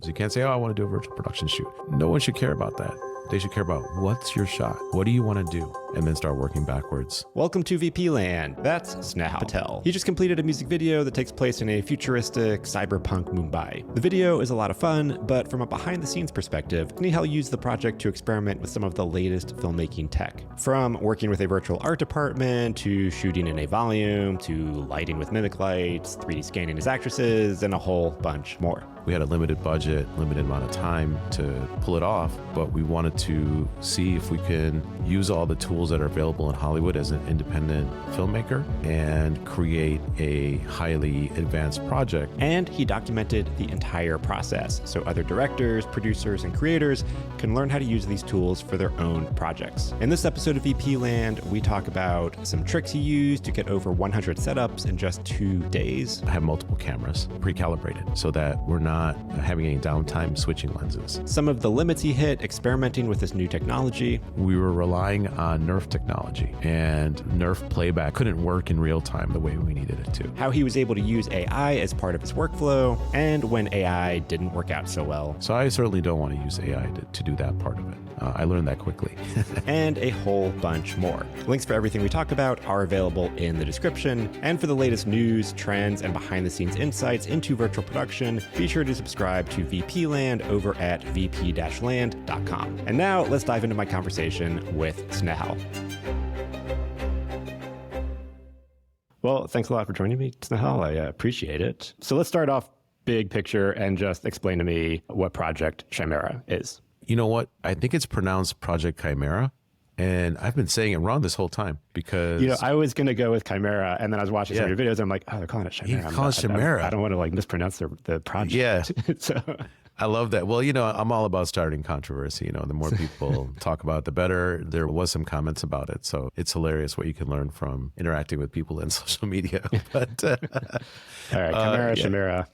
You can't say, oh, I want to do a virtual production shoot. No one should care about that. They should care about what's your shot? What do you want to do? And then start working backwards. Welcome to VP Land. That's Snehal Patel. He just completed a music video that takes place in a futuristic cyberpunk Mumbai. The video is a lot of fun, but from a behind the scenes perspective, Snehal used the project to experiment with some of the latest filmmaking tech. From working with a virtual art department, to shooting in a volume, to lighting with mimic lights, 3D scanning his actresses, and a whole bunch more. We had a limited budget, limited amount of time to pull it off, but we wanted to see if we can use all the tools that are available in Hollywood as an independent filmmaker and create a highly advanced project. And he documented the entire process so other directors, producers, and creators can learn how to use these tools for their own projects. In this episode of VP Land, we talk about some tricks he used to get over 100 setups in just 2 days. I have multiple cameras pre-calibrated so that we're not having any downtime switching lenses. Some of the limits he hit experimenting with this new technology. We were relying on NERF technology, and NERF playback couldn't work in real time the way we needed it to. How he was able to use AI as part of his workflow, and when AI didn't work out so well. So I certainly don't want to use AI to do that part of it. I learned that quickly. And a whole bunch more. Links for everything we talk about are available in the description. And for the latest news, trends, and behind-the-scenes insights into virtual production, be sure to subscribe to VP Land over at vp-land.com. And now let's dive into my conversation with Snehal. Well, thanks a lot for joining me, Snehal. I appreciate it. So let's start off big picture and just explain to me what Project Chimera is. You know what? I think it's pronounced Project Chimera. And I've been saying it wrong this whole time because... You know, I was going to go with Chimera, and then I was watching some of your videos, and I'm like, oh, they're calling it Chimera. You call it Chimera. I don't want to like mispronounce the project. Yeah. So... I love that. Well, you know, I'm all about starting controversy. You know, the more people talk about it, the better. There was some comments about it. So it's hilarious what you can learn from interacting with people in social media. But all right, Chimera, Chimera.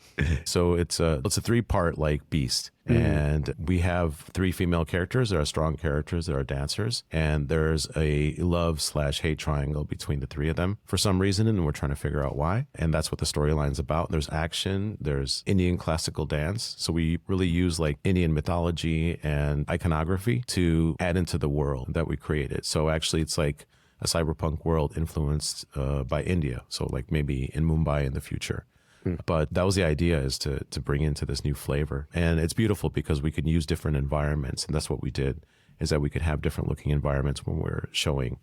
So it's a 3-part like beast. And we have 3 female characters. There are strong characters. There are dancers. And there's a love/hate triangle between the 3 of them for some reason. And we're trying to figure out why. And that's what the storyline's about. There's action. There's Indian classical dance. So we really use like Indian mythology and iconography to add into the world that we created. So actually it's like a cyberpunk world influenced by India. So like maybe in Mumbai in the future. But that was the idea, is to bring into this new flavor. And it's beautiful because we can use different environments. And that's what we did, is that we could have different looking environments when we're showing,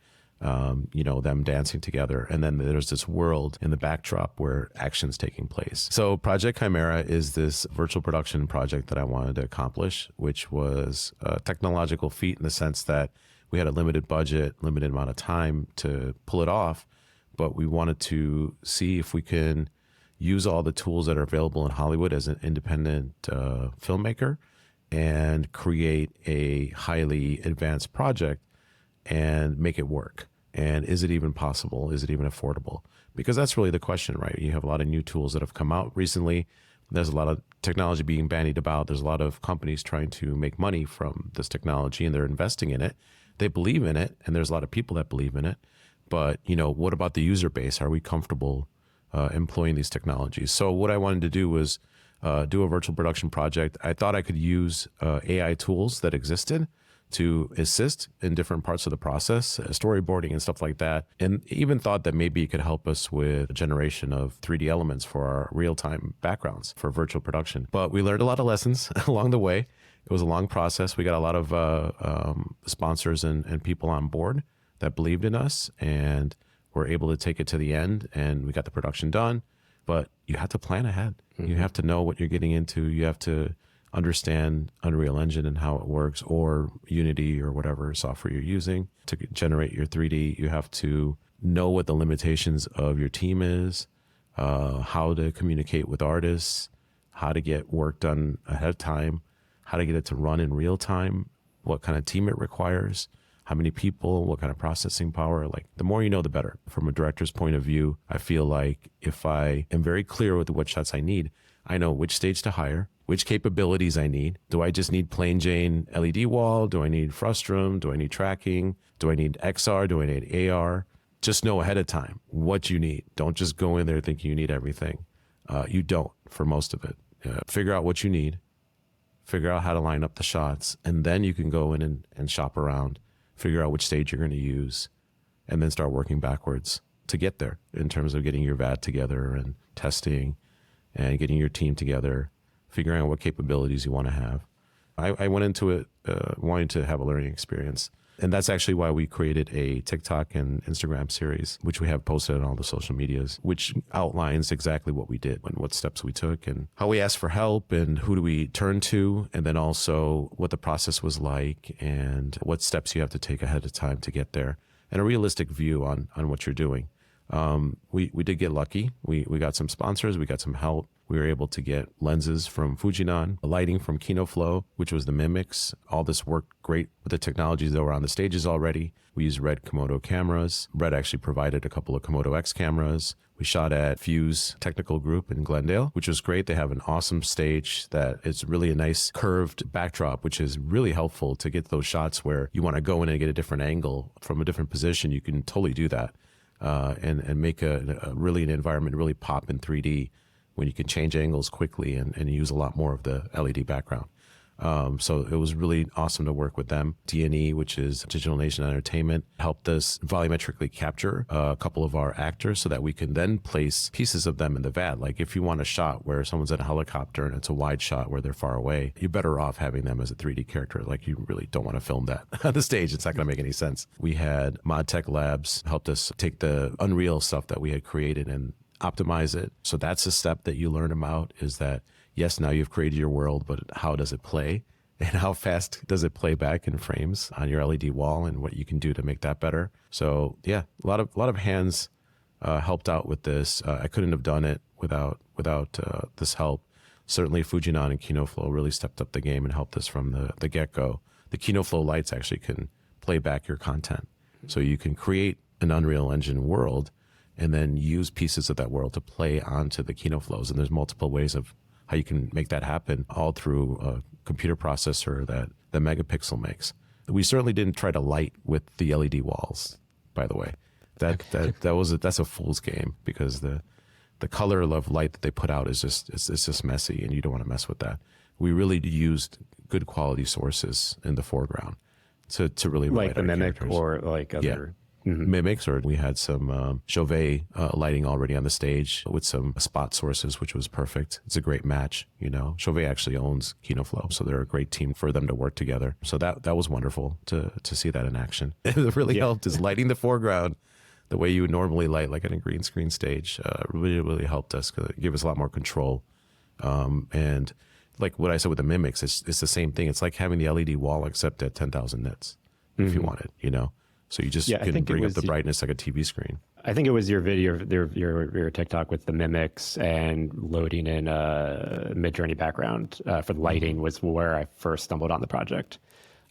you know, them dancing together. And then there's this world in the backdrop where action's taking place. So Project Chimera is this virtual production project that I wanted to accomplish, which was a technological feat in the sense that we had a limited budget, limited amount of time to pull it off. But we wanted to see if we can use all the tools that are available in Hollywood as an independent filmmaker and create a highly advanced project and make it work. And is it even possible? Is it even affordable? Because that's really the question, right? You have a lot of new tools that have come out recently. There's a lot of technology being bandied about. There's a lot of companies trying to make money from this technology, and they're investing in it. They believe in it, and there's a lot of people that believe in it. But, you know, what about the user base? Are we comfortable employing these technologies? So what I wanted to do was do a virtual production project. I thought I could use AI tools that existed to assist in different parts of the process, storyboarding and stuff like that. And even thought that maybe it could help us with generation of 3D elements for our real-time backgrounds for virtual production. But we learned a lot of lessons along the way. It was a long process. We got a lot of sponsors and people on board that believed in us, and we're able to take it to the end, and we got the production done. But you have to plan ahead. You have to know what you're getting into. You have to understand Unreal Engine and how it works, or Unity or whatever software you're using to generate your 3D. You have to know what the limitations of your team is, how to communicate with artists, how to get work done ahead of time, how to get it to run in real time, what kind of team it requires, how many people, what kind of processing power. Like, the more you know, the better. From a director's point of view, I feel like if I am very clear with what shots I need, I know which stage to hire, which capabilities I need. Do I just need plain Jane LED wall? Do I need frustum? Do I need tracking? Do I need XR? Do I need AR? Just know ahead of time what you need. Don't just go in there thinking you need everything. You don't for most of it. Figure out what you need, figure out how to line up the shots, and then you can go in and shop around, figure out which stage you're going to use, and then start working backwards to get there in terms of getting your VAD together and testing and getting your team together, figuring out what capabilities you want to have. I went into it wanting to have a learning experience. And that's actually why we created a TikTok and Instagram series, which we have posted on all the social medias, which outlines exactly what we did and what steps we took and how we asked for help and who do we turn to, and then also what the process was like and what steps you have to take ahead of time to get there, and a realistic view on what you're doing. We did get lucky. We got some sponsors, we got some help. We were able to get lenses from Fujinon, lighting from Kino Flo, which was the Mimics. All this worked great with the technologies that were on the stages already. We used red Komodo cameras. Red actually provided a couple of Komodo X cameras. We shot at Fuse Technical Group in Glendale, which was great. They have an awesome stage that is really a nice curved backdrop, which is really helpful to get those shots where you want to go in and get a different angle from a different position. You can totally do that and make really an environment really pop in 3D. When you can change angles quickly and use a lot more of the LED background. So it was really awesome to work with them. DNE, which is Digital Nation Entertainment, helped us volumetrically capture a couple of our actors so that we can then place pieces of them in the VAD. Like if you want a shot where someone's in a helicopter and it's a wide shot where they're far away, you're better off having them as a 3D character. Like you really don't want to film that on the stage. It's not going to make any sense. We had ModTech Labs helped us take the Unreal stuff that we had created and optimize it. So that's a step that you learn about, is that yes, now you've created your world, but how does it play? And how fast does it play back in frames on your LED wall, and what you can do to make that better. So yeah, a lot of hands helped out with this. I couldn't have done it without this help. Certainly Fujinon and Kino Flo really stepped up the game and helped us from the get-go. The Kino Flo lights actually can play back your content. So you can create an Unreal Engine world and then use pieces of that world to play onto the Kino Flows. And there's multiple ways of how you can make that happen, all through a computer processor that the Megapixel makes. We certainly didn't try to light with the LED walls, by the way. That's a fool's game, because the color of light that they put out is just messy, and you don't want to mess with that. We really used good quality sources in the foreground to really like the Mimic characters. Or like other. Yeah. Mimics, or we had some Chauvet lighting already on the stage with some spot sources, which was perfect. It's a great match, you know. Chauvet actually owns Kino Flo, so they're a great team for them to work together. So that was wonderful to see that in action. It really helped, is lighting the foreground the way you would normally light, like on a green screen stage. Really helped us, give us a lot more control. And like what I said with the Mimics, it's the same thing. It's like having the LED wall, except at 10,000 nits if you want it, you know. So you just can bring up the brightness like a TV screen. I think it was your video, your TikTok with the Mimics and loading in a Mid-Journey background for the lighting was where I first stumbled on the project.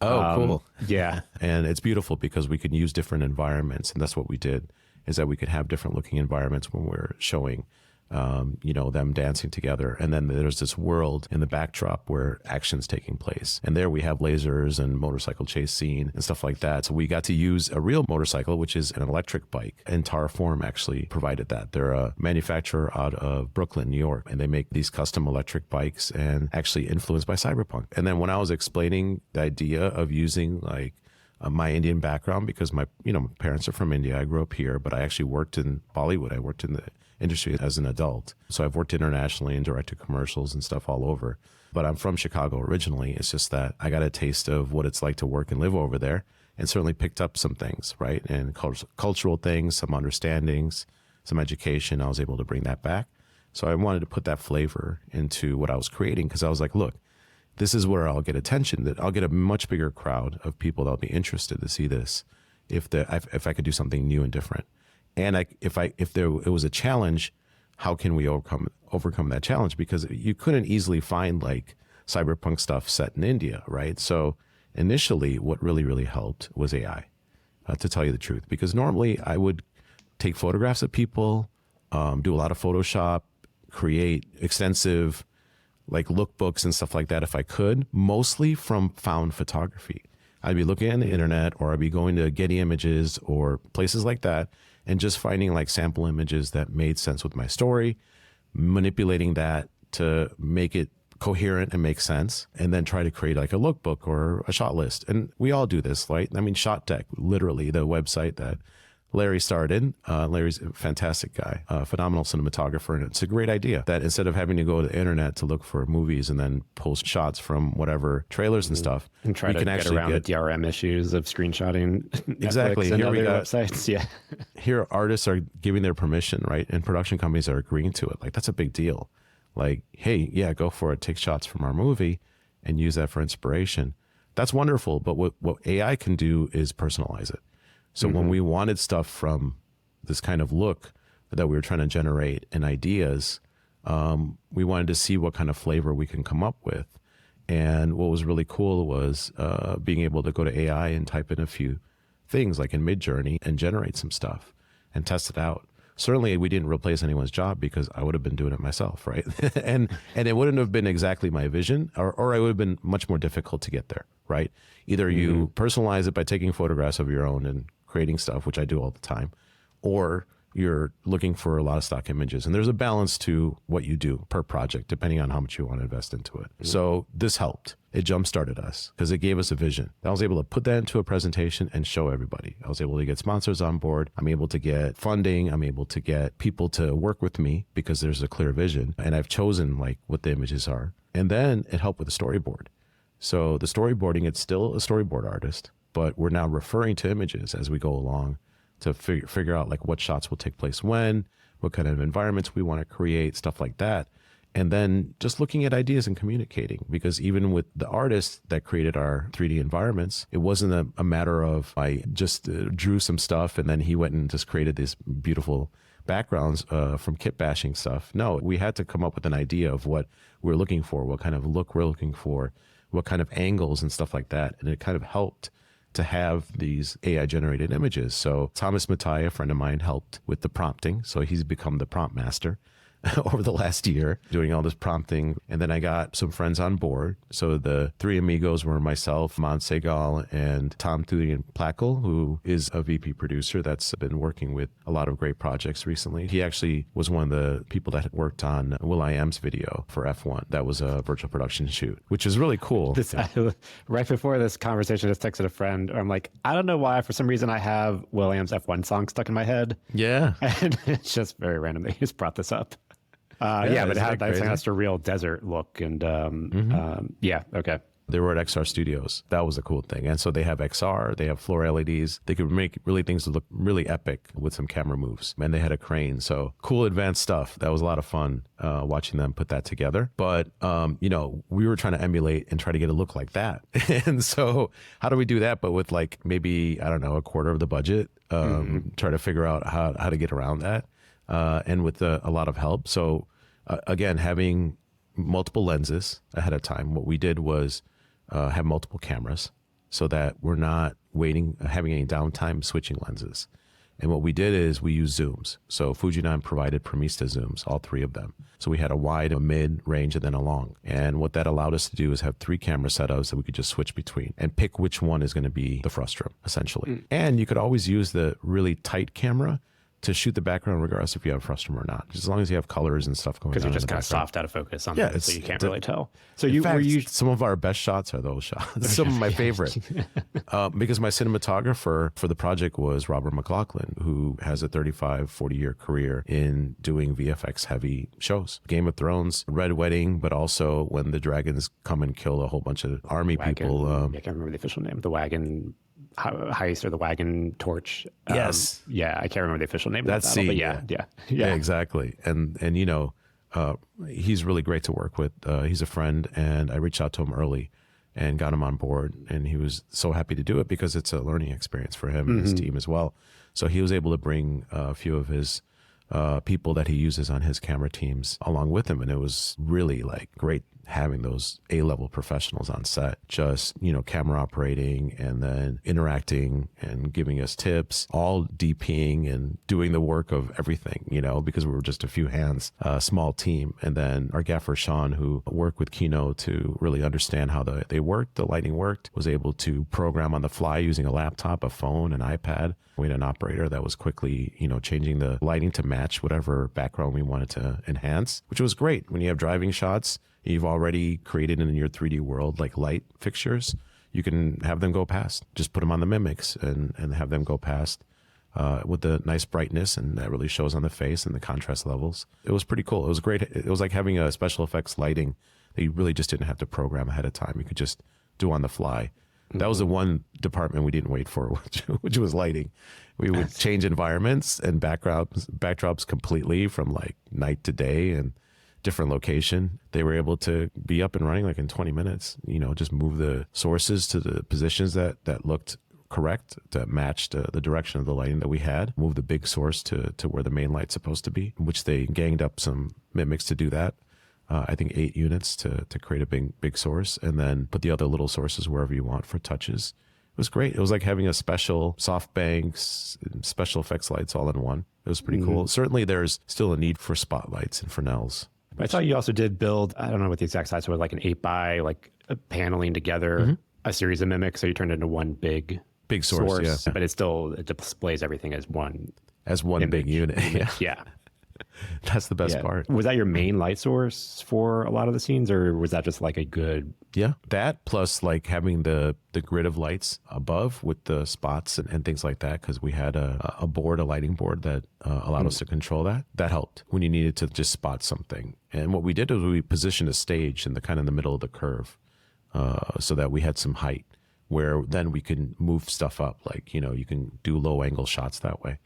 Oh, cool. Yeah. And it's beautiful because we can use different environments. And that's what we did, is that we could have different looking environments when we're showing them dancing together. And then there's this world in the backdrop where action's taking place. And there we have lasers and motorcycle chase scene and stuff like that. So we got to use a real motorcycle, which is an electric bike. And Form actually provided that. They're a manufacturer out of Brooklyn, New York, and they make these custom electric bikes, and actually influenced by cyberpunk. And then when I was explaining the idea of using like my Indian background, because my parents are from India, I grew up here, but I actually worked in Bollywood. I worked in the industry as an adult. So I've worked internationally and directed commercials and stuff all over. But I'm from Chicago originally. It's just that I got a taste of what it's like to work and live over there, and certainly picked up some things, right? And cultural things, some understandings, some education. I was able to bring that back. So I wanted to put that flavor into what I was creating, because I was like, look, this is where I'll get attention, that I'll get a much bigger crowd of people that'll be interested to see this if I could do something new and different. And if it was a challenge, how can we overcome that challenge? Because you couldn't easily find like cyberpunk stuff set in India, right? So initially, what really helped was AI, to tell you the truth. Because normally I would take photographs of people, do a lot of Photoshop, create extensive like lookbooks and stuff like that if I could, mostly from found photography. I'd be looking on the internet, or I'd be going to Getty Images or places like that, and just finding like sample images that made sense with my story, manipulating that to make it coherent and make sense, and then try to create like a lookbook or a shot list. And we all do this, right? I mean, ShotDeck, literally the website that Larry started. Larry's a fantastic guy, a phenomenal cinematographer, and it's a great idea that instead of having to go to the internet to look for movies and then post shots from whatever trailers and stuff, and try to get around the DRM issues of screenshotting exactly. Netflix and Here we other got websites. Yeah, here artists are giving their permission, right? And production companies are agreeing to it. Like, that's a big deal. Like, hey, yeah, go for it. Take shots from our movie and use that for inspiration. That's wonderful. But what AI can do is personalize it. So when we wanted stuff from this kind of look that we were trying to generate and ideas, we wanted to see what kind of flavor we can come up with. And what was really cool was being able to go to AI and type in a few things like in Midjourney and generate some stuff and test it out. Certainly we didn't replace anyone's job because I would have been doing it myself, right? and it wouldn't have been exactly my vision, or I would have been much more difficult to get there, right? Either you personalize it by taking photographs of your own and creating stuff, which I do all the time, or you're looking for a lot of stock images. And there's a balance to what you do per project, depending on how much you want to invest into it. So this helped. It jump-started us because it gave us a vision. I was able to put that into a presentation and show everybody. I was able to get sponsors on board. I'm able to get funding. I'm able to get people to work with me because there's a clear vision. And I've chosen like what the images are. And then it helped with the storyboard. So the storyboarding, it's still a storyboard artist, but we're now referring to images as we go along to figure out like what shots will take place when, what kind of environments we want to create, stuff like that. And then just looking at ideas and communicating, because even with the artist that created our 3D environments, it wasn't a matter of I just drew some stuff and then he went and just created these beautiful backgrounds from kit bashing stuff. No, we had to come up with an idea of what we're looking for, what kind of look we're looking for, what kind of angles and stuff like that. And it kind of helped to have these AI generated images. So Thomas Matai, a friend of mine, helped with the prompting. So he's become the prompt master over the last year, doing all this prompting. And then I got some friends on board. So the three amigos were myself, Mon Segal, and Tom Thulian Plackle, who is a VP producer that's been working with a lot of great projects recently. He actually was one of the people that had worked on will.i.am's video for F1. That was a virtual production shoot, which is really cool. Right before this conversation, I just texted a friend. I'm like, I don't know why, for some reason I have will.i.am's F1 song stuck in my head. Yeah. And it's just very random. They just brought this up. Yeah, but it had that's a real desert look. And yeah, okay. They were at XR Studios. That was a cool thing. And so they have XR, they have floor LEDs. They could make really things look really epic with some camera moves. And they had a crane. So cool advanced stuff. That was a lot of fun watching them put that together. But, you know, we were trying to emulate and try to get a look like that. And so how do we do that? But with like maybe, I don't know, a quarter of the budget, try to figure out how to get around that. And with a lot of help. So again, having multiple lenses ahead of time, what we did was have multiple cameras so that we're not having any downtime switching lenses. And what we did is we used zooms. So Fujinon provided Premista Zooms, all three of them. So we had a wide, a mid, range, and then a long. And what that allowed us to do is have 3 camera setups that we could just switch between and pick which one is going to be the frustum, essentially. And you could always use the really tight camera to shoot the background regardless if you have frustum or not, just as long as you have colors and stuff going on. Because you're just kind of soft out of focus on them, so you can't really tell. So some of our best shots are those shots. Some of my favorite. Because my cinematographer for the project was Robert McLaughlin, who has a 35, 40-year career in doing VFX heavy shows. Game of Thrones, Red Wedding, but also when the dragons come and kill a whole bunch of army people. I can't remember the official name. The wagon heist or the wagon torch. Yes. Yeah, I can't remember the official name of that battle, battle, but yeah, exactly. And you know, he's really great to work with. He's a friend, and I reached out to him early and got him on board, and he was so happy to do it because it's a learning experience for him and his team as well. So he was able to bring a few of his people that he uses on his camera teams along with him, and it was really like great having those A-level professionals on set, just, you know, camera operating and then interacting and giving us tips, all DPing and doing the work of everything, you know, because we were just a few hands, a small team. And then our gaffer, Sean, who worked with Kino to really understand how they worked, the lighting worked, was able to program on the fly using a laptop, a phone, an iPad. We had an operator that was quickly, you know, changing the lighting to match whatever background we wanted to enhance, which was great. When you have driving shots, You've already created in your 3D world like light fixtures. You can have them go past. Just put them on the mimics and have them go past with the nice brightness, and that really shows on the face and the contrast levels. It was pretty cool. It was great. It was like having a special effects lighting that you really just didn't have to program ahead of time. You could just do on the fly. That was the one department we didn't wait for, which was lighting. We would change environments and backdrops completely from like night to day and different location. They were able to be up and running like in 20 minutes, just move the sources to the positions that looked correct, that matched the direction of the lighting that we had, move the big source to where the main light's supposed to be, which they ganged up some mimics to do that. I think 8 units to create a big source, and then put the other little sources wherever you want for touches. It was great. It was like having a special softbanks, special effects lights all in one. It was pretty cool. Certainly there's still a need for spotlights and Fresnels. I saw you also did build, I don't know what the exact size was, like an 8x, like paneling together a series of mimics. So you turned it into one big source, yeah. But it displays everything as one big unit. Yeah. That's the best part. Was that your main light source for a lot of the scenes, or was that just like a good... Yeah, that plus like having the grid of lights above with the spots and things like that, because we had a lighting board that allowed us to control that. That helped when you needed to just spot something. And what we did was we positioned a stage in the middle of the curve so that we had some height where then we can move stuff up. Like, you can do low angle shots that way.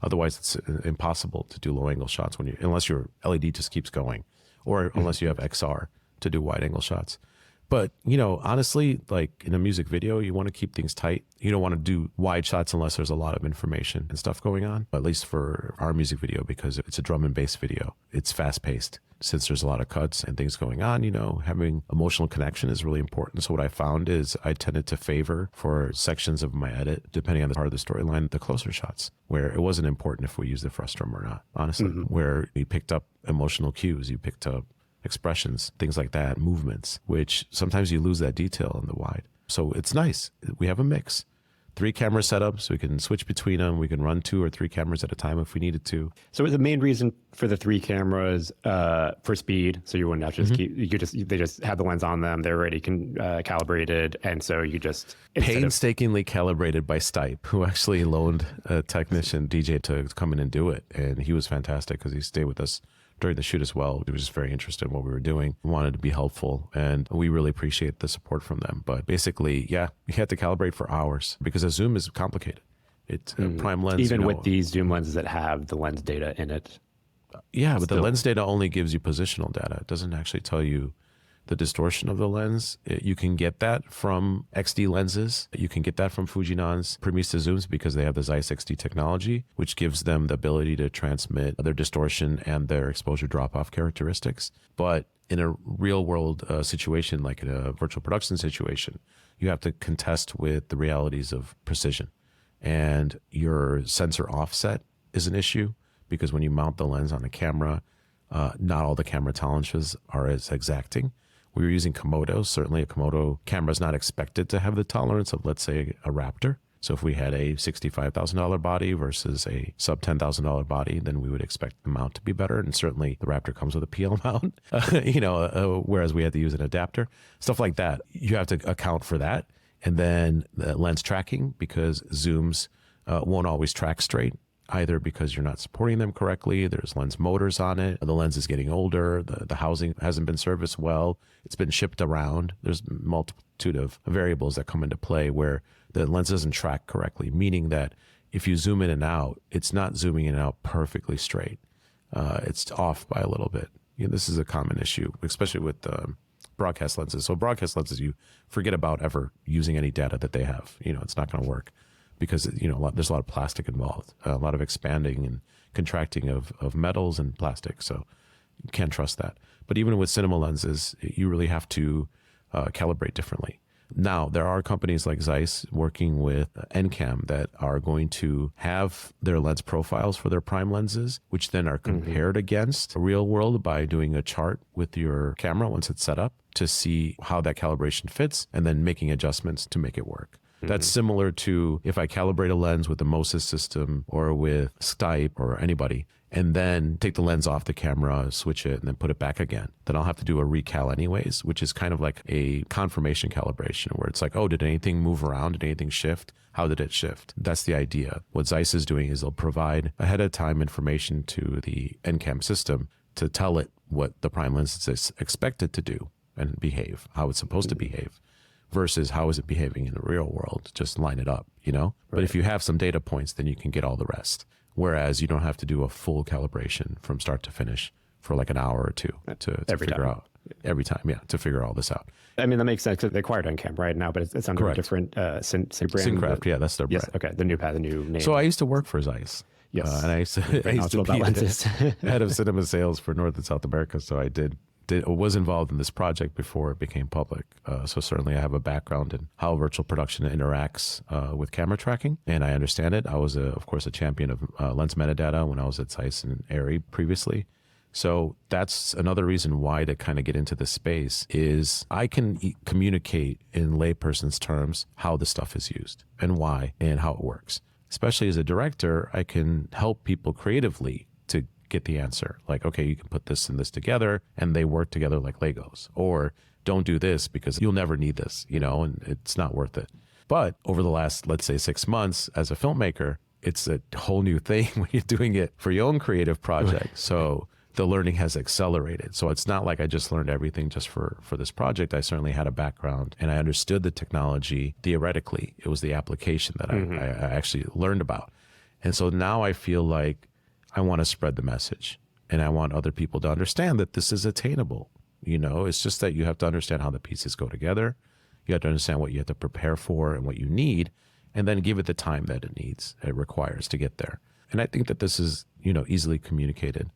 Otherwise, it's impossible to do low angle shots unless your LED just keeps going, or unless you have XR to do wide angle shots. But, honestly, like in a music video, you want to keep things tight. You don't want to do wide shots unless there's a lot of information and stuff going on, at least for our music video, because it's a drum and bass video. It's fast paced. Since there's a lot of cuts and things going on, having emotional connection is really important. So what I found is I tended to favor for sections of my edit, depending on the part of the storyline, the closer shots, where it wasn't important if we used the frustum or not, honestly, where you picked up emotional cues, you picked up expressions, things like that, movements, which sometimes you lose that detail in the wide. So it's nice. We have a mix. 3 camera setups, we can switch between them. We can run 2 or 3 cameras at a time if we needed to. So the main reason for the 3 cameras for speed, so you wouldn't have to just they just have the lens on them. They're already calibrated, and so you just painstakingly calibrated by stYpe, who actually loaned a technician DJ to come in and do it, and he was fantastic because he stayed with us during the shoot as well. He was just very interested in what we were doing, wanted to be helpful, and we really appreciate the support from them. But basically, we had to calibrate for hours because a zoom is complicated. It's a prime lens. Even with these zoom lenses that have the lens data in it. Yeah, but the lens data only gives you positional data. It doesn't actually tell you the distortion of the lens. You can get that from XD lenses. You can get that from Fujinon's Premista Zooms because they have the ZEISS XD technology, which gives them the ability to transmit their distortion and their exposure drop-off characteristics. But in a real-world situation, like in a virtual production situation, you have to contest with the realities of precision. And your sensor offset is an issue because when you mount the lens on a camera, not all the camera tolerances are as exacting. We were using Komodo. Certainly a Komodo camera is not expected to have the tolerance of, let's say, a Raptor. So if we had a $65,000 body versus a sub $10,000 body, then we would expect the mount to be better. And certainly the Raptor comes with a PL mount, whereas we had to use an adapter. Stuff like that. You have to account for that. And then the lens tracking, because zooms won't always track straight, either because you're not supporting them correctly. There's lens motors on it. The lens is getting older. The housing hasn't been serviced well. It's been shipped around. There's a multitude of variables that come into play where the lens doesn't track correctly, meaning that if you zoom in and out, it's not zooming in and out perfectly straight. It's off by a little bit. This is a common issue, especially with broadcast lenses. So broadcast lenses, you forget about ever using any data that they have. It's not going to work. Because there's a lot of plastic involved, a lot of expanding and contracting of metals and plastic, so you can't trust that. But even with cinema lenses, you really have to calibrate differently. Now, there are companies like ZEISS working with Ncam that are going to have their lens profiles for their prime lenses, which then are compared against the real world by doing a chart with your camera once it's set up to see how that calibration fits and then making adjustments to make it work. That's similar to if I calibrate a lens with the MOSIS system or with stYpe or anybody, and then take the lens off the camera, switch it, and then put it back again. Then I'll have to do a recal anyways, which is kind of like a confirmation calibration where it's like, oh, did anything move around? Did anything shift? How did it shift? That's the idea. What ZEISS is doing is they'll provide ahead of time information to the Ncam system to tell it what the prime lens is expected to do and behave, how it's supposed to behave, versus how is it behaving in the real world. Just line it up, you know? Right. But if you have some data points, then you can get all the rest. Whereas you don't have to do a full calibration from start to finish for like an hour or two to figure out every time. Yeah, to figure all this out. I mean, that makes sense because they acquired Ncam right now, but it's under a different brand. Syncraft, yeah, that's their brand. Yes, okay, the new name. So I used to work for ZEISS. Yes. And I used to be head of cinema sales for North and South America. So I was involved in this project before it became public. So certainly I have a background in how virtual production interacts with camera tracking, and I understand it. I was, of course, a champion of lens metadata when I was at ZEISS and ARRI previously. So that's another reason why to kind of get into this space is I can communicate in layperson's terms how the stuff is used and why and how it works. Especially as a director, I can help people creatively to get the answer. Like, okay, you can put this and this together and they work together like Legos. Or don't do this because you'll never need this, you know, and it's not worth it. But over the last, let's say 6 months as a filmmaker, it's a whole new thing when you're doing it for your own creative project. So the learning has accelerated. So it's not like I just learned everything just for this project. I certainly had a background and I understood the technology theoretically. It was the application that I actually learned about. And so now I feel like I want to spread the message and I want other people to understand that this is attainable. You know, it's just that you have to understand how the pieces go together. You have to understand what you have to prepare for and what you need, and then give it the time that it requires to get there. And I think that this is, you know, easily communicated.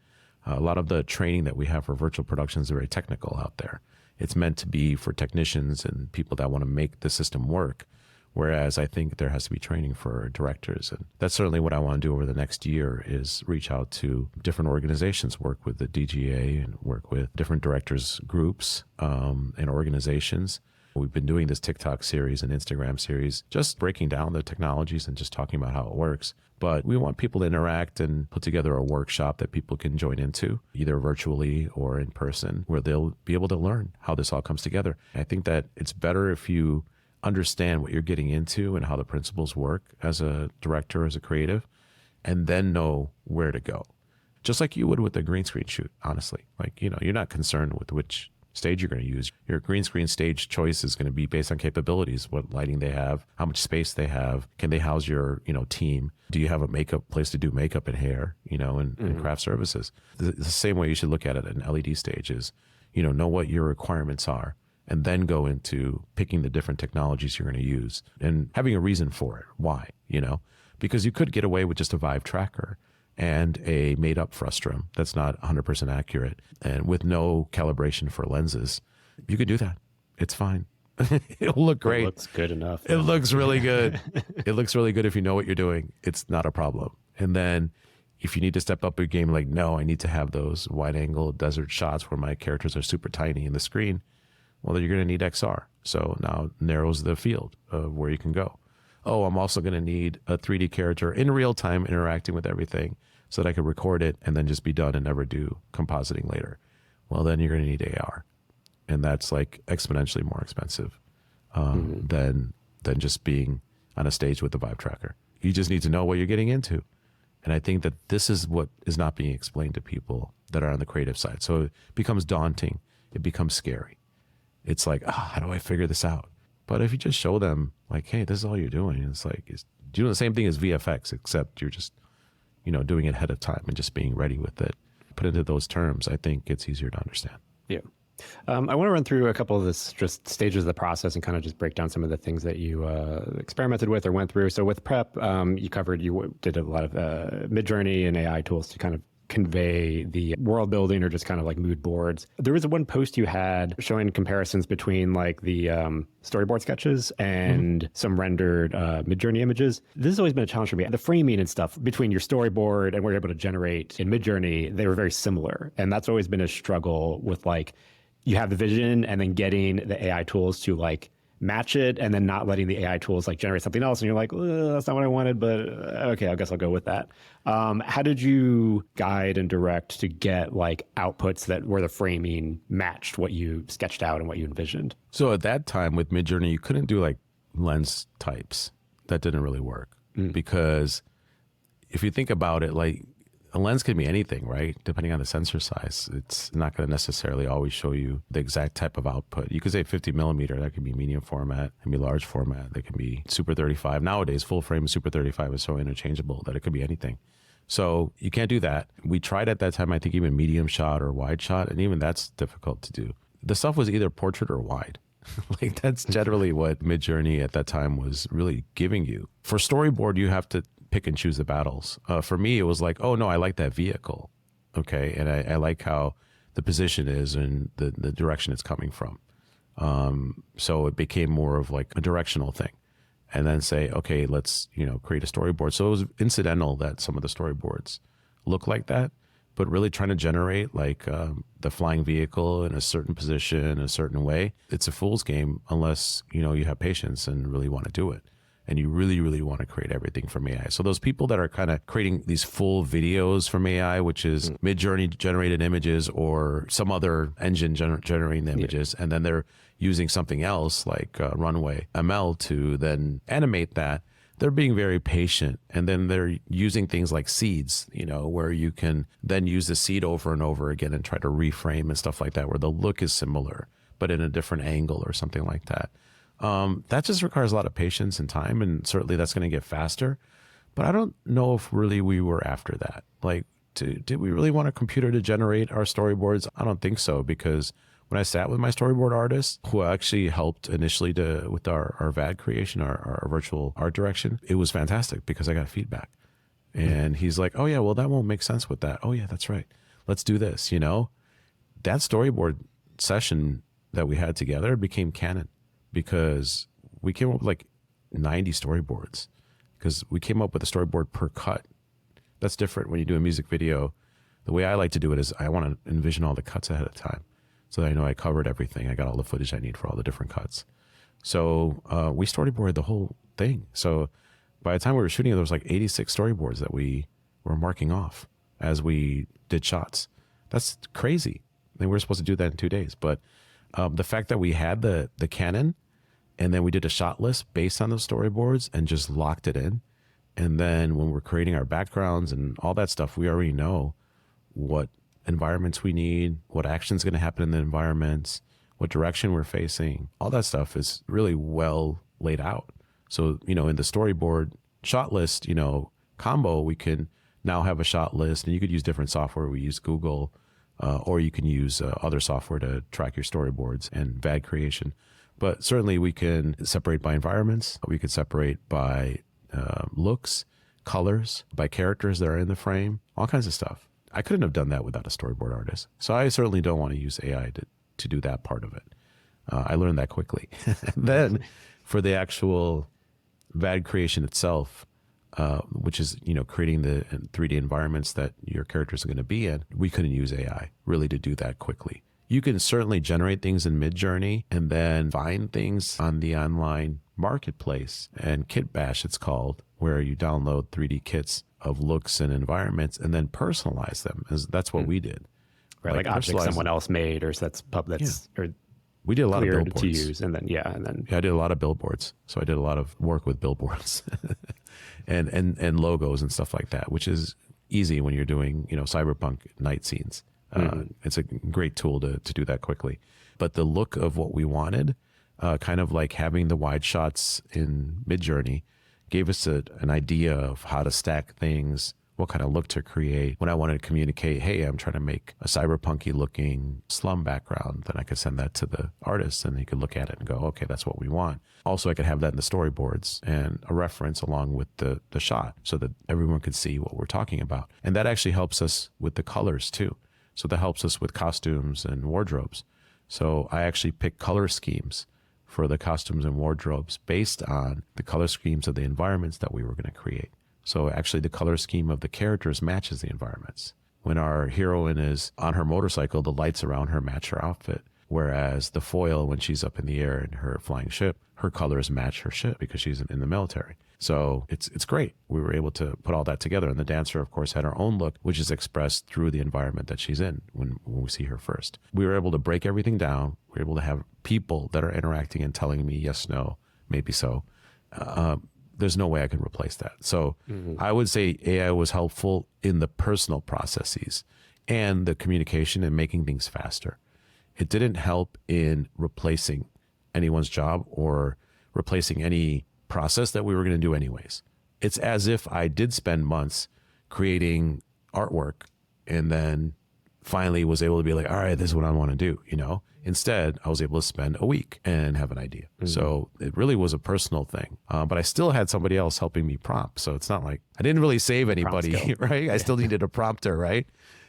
A lot of the training that we have for virtual productions is very technical out there. It's meant to be for technicians and people that want to make the system work. Whereas I think there has to be training for directors. And that's certainly what I want to do over the next year is reach out to different organizations, work with the DGA and work with different directors groups and organizations. We've been doing this TikTok series and Instagram series, just breaking down the technologies and just talking about how it works. But we want people to interact and put together a workshop that people can join into, either virtually or in person, where they'll be able to learn how this all comes together. I think that it's better if you understand what you're getting into and how the principles work as a director, as a creative, and then know where to go. Just like you would with a green screen shoot, honestly. Like, you know, you're not concerned with which stage you're going to use. Your green screen stage choice is going to be based on capabilities, what lighting they have, how much space they have, can they house your, you know, team? Do you have a makeup place to do makeup and hair, you know, and craft services? The same way you should look at it in LED stages, you know what your requirements are, and then go into picking the different technologies you're going to use and having a reason for it. Why, you know, because you could get away with just a Vive tracker and a made-up frustrum that's not 100% accurate and with no calibration for lenses. You could do that. It's fine. It'll look great. It looks good enough. It looks really good. It looks really good if you know what you're doing. It's not a problem. And then if you need to step up your game, like, no, I need to have those wide-angle desert shots where my characters are super tiny in the screen, well, then you're going to need XR. So now narrows the field of where you can go. Oh, I'm also going to need a 3D character in real time interacting with everything so that I can record it and then just be done and never do compositing later. Well, then you're going to need AR. And that's like exponentially more expensive than just being on a stage with the Vive tracker. You just need to know what you're getting into. And I think that this is what is not being explained to people that are on the creative side. So it becomes daunting. It becomes scary. It's like, how do I figure this out? But if you just show them like, hey, this is all you're doing. It's like, it's doing the same thing as VFX, except you're just, you know, doing it ahead of time and just being ready with it. Put into those terms, I think it's easier to understand. Yeah. I want to run through a couple of this just stages of the process and kind of just break down some of the things that you experimented with or went through. So with prep, you did a lot of Midjourney and AI tools to kind of convey the world building or just kind of like mood boards. There was one post you had showing comparisons between like the storyboard sketches and some rendered Midjourney images. This has always been a challenge for me. The framing and stuff between your storyboard and what you're able to generate in Midjourney, they were very similar. And that's always been a struggle with like, you have the vision and then getting the AI tools to like match it and then not letting the AI tools like generate something else. And you're like, that's not what I wanted, but okay, I guess I'll go with that. How did you guide and direct to get like outputs that where the framing matched what you sketched out and what you envisioned? So at that time with Midjourney, you couldn't do like lens types. That didn't really work because if you think about it, like a lens can be anything, right? Depending on the sensor size, it's not going to necessarily always show you the exact type of output. You could say 50 millimeter, that could be medium format, it can be large format, that can be Super 35. Nowadays, full frame Super 35 is so interchangeable that it could be anything. So you can't do that. We tried at that time, I think even medium shot or wide shot, and even that's difficult to do. The stuff was either portrait or wide. Like that's generally what Midjourney at that time was really giving you. For storyboard, you have to pick and choose the battles. For me, it was like, oh no, I like that vehicle. Okay. And I like how the position is and the direction it's coming from. So it became more of like a directional thing. And then say, okay, let's, create a storyboard. So it was incidental that some of the storyboards look like that, but really trying to generate like the flying vehicle in a certain position, a certain way. It's a fool's game unless, you have patience and really want to do it. And you really, really want to create everything from AI. So those people that are kind of creating these full videos from AI, which is Midjourney generated images or some other engine generating the images, and then they're using something else like Runway ML to then animate that, they're being very patient. And then they're using things like seeds, where you can then use the seed over and over again and try to reframe and stuff like that, where the look is similar, but in a different angle or something like that. That just requires a lot of patience and time, and certainly that's going to get faster. But I don't know if really we were after that. Like, did we really want a computer to generate our storyboards? I don't think so, because when I sat with my storyboard artist, who actually helped initially with our VAD creation, our virtual art direction, it was fantastic because I got feedback. And he's like, oh yeah, well, that won't make sense with that. Oh yeah, that's right. Let's do this, That storyboard session that we had together became canon. Because we came up with like 90 storyboards, because we came up with a storyboard per cut. That's different when you do a music video. The way I like to do it is I want to envision all the cuts ahead of time so that I know I covered everything. I got all the footage I need for all the different cuts. So we storyboarded the whole thing. So by the time we were shooting, there was like 86 storyboards that we were marking off as we did shots. That's crazy. I mean, we were supposed to do that in 2 days. But the fact that we had the canon, and then we did a shot list based on those storyboards and just locked it in. And then when we're creating our backgrounds and all that stuff, we already know what environments we need, what action's going to happen in the environments, what direction we're facing. All that stuff is really well laid out. So, in the storyboard shot list, combo, we can now have a shot list, and you could use different software. We use Google, or you can use other software to track your storyboards and VAD creation. But certainly we can separate by environments. We could separate by looks, colors, by characters that are in the frame, all kinds of stuff. I couldn't have done that without a storyboard artist. So I certainly don't want to use AI to do that part of it. I learned that quickly. Then for the actual VAD creation itself, which is, creating the 3D environments that your characters are going to be in, we couldn't use AI really to do that quickly. You can certainly generate things in Midjourney and then find things on the online marketplace, and Kit Bash it's called, where you download 3D kits of looks and environments and then personalize them. That's what we did. Right, like objects someone else made, or or we did a lot of billboards to use, and then I did a lot of billboards. So I did a lot of work with billboards and logos and stuff like that, which is easy when you're doing cyberpunk night scenes. It's a great tool to do that quickly. But the look of what we wanted, kind of like having the wide shots in Midjourney, gave us an idea of how to stack things, what kind of look to create. When I wanted to communicate, hey, I'm trying to make a cyberpunky looking slum background, then I could send that to the artist and he could look at it and go, okay, that's what we want. Also, I could have that in the storyboards and a reference along with the shot so that everyone could see what we're talking about. And that actually helps us with the colors too. So that helps us with costumes and wardrobes. So I actually picked color schemes for the costumes and wardrobes based on the color schemes of the environments that we were going to create. So actually the color scheme of the characters matches the environments. When our heroine is on her motorcycle, the lights around her match her outfit. Whereas the foil, when she's up in the air in her flying ship, her colors match her ship because she's in the military. So it's great. We were able to put all that together. And the dancer, of course, had her own look, which is expressed through the environment that she's in when we see her first. We were able to break everything down. We were able to have people that are interacting and telling me yes, no, maybe so. There's no way I can replace that. So I would say AI was helpful in the personal processes and the communication and making things faster. It didn't help in replacing anyone's job or replacing any process that we were going to do anyways. It's as if I did spend months creating artwork and then finally was able to be like, all right, this is what I want to do, you know? Instead, I was able to spend a week and have an idea. So it really was a personal thing. But I still had somebody else helping me prompt. So it's not like I didn't really save anybody, right? I still needed a prompter, right?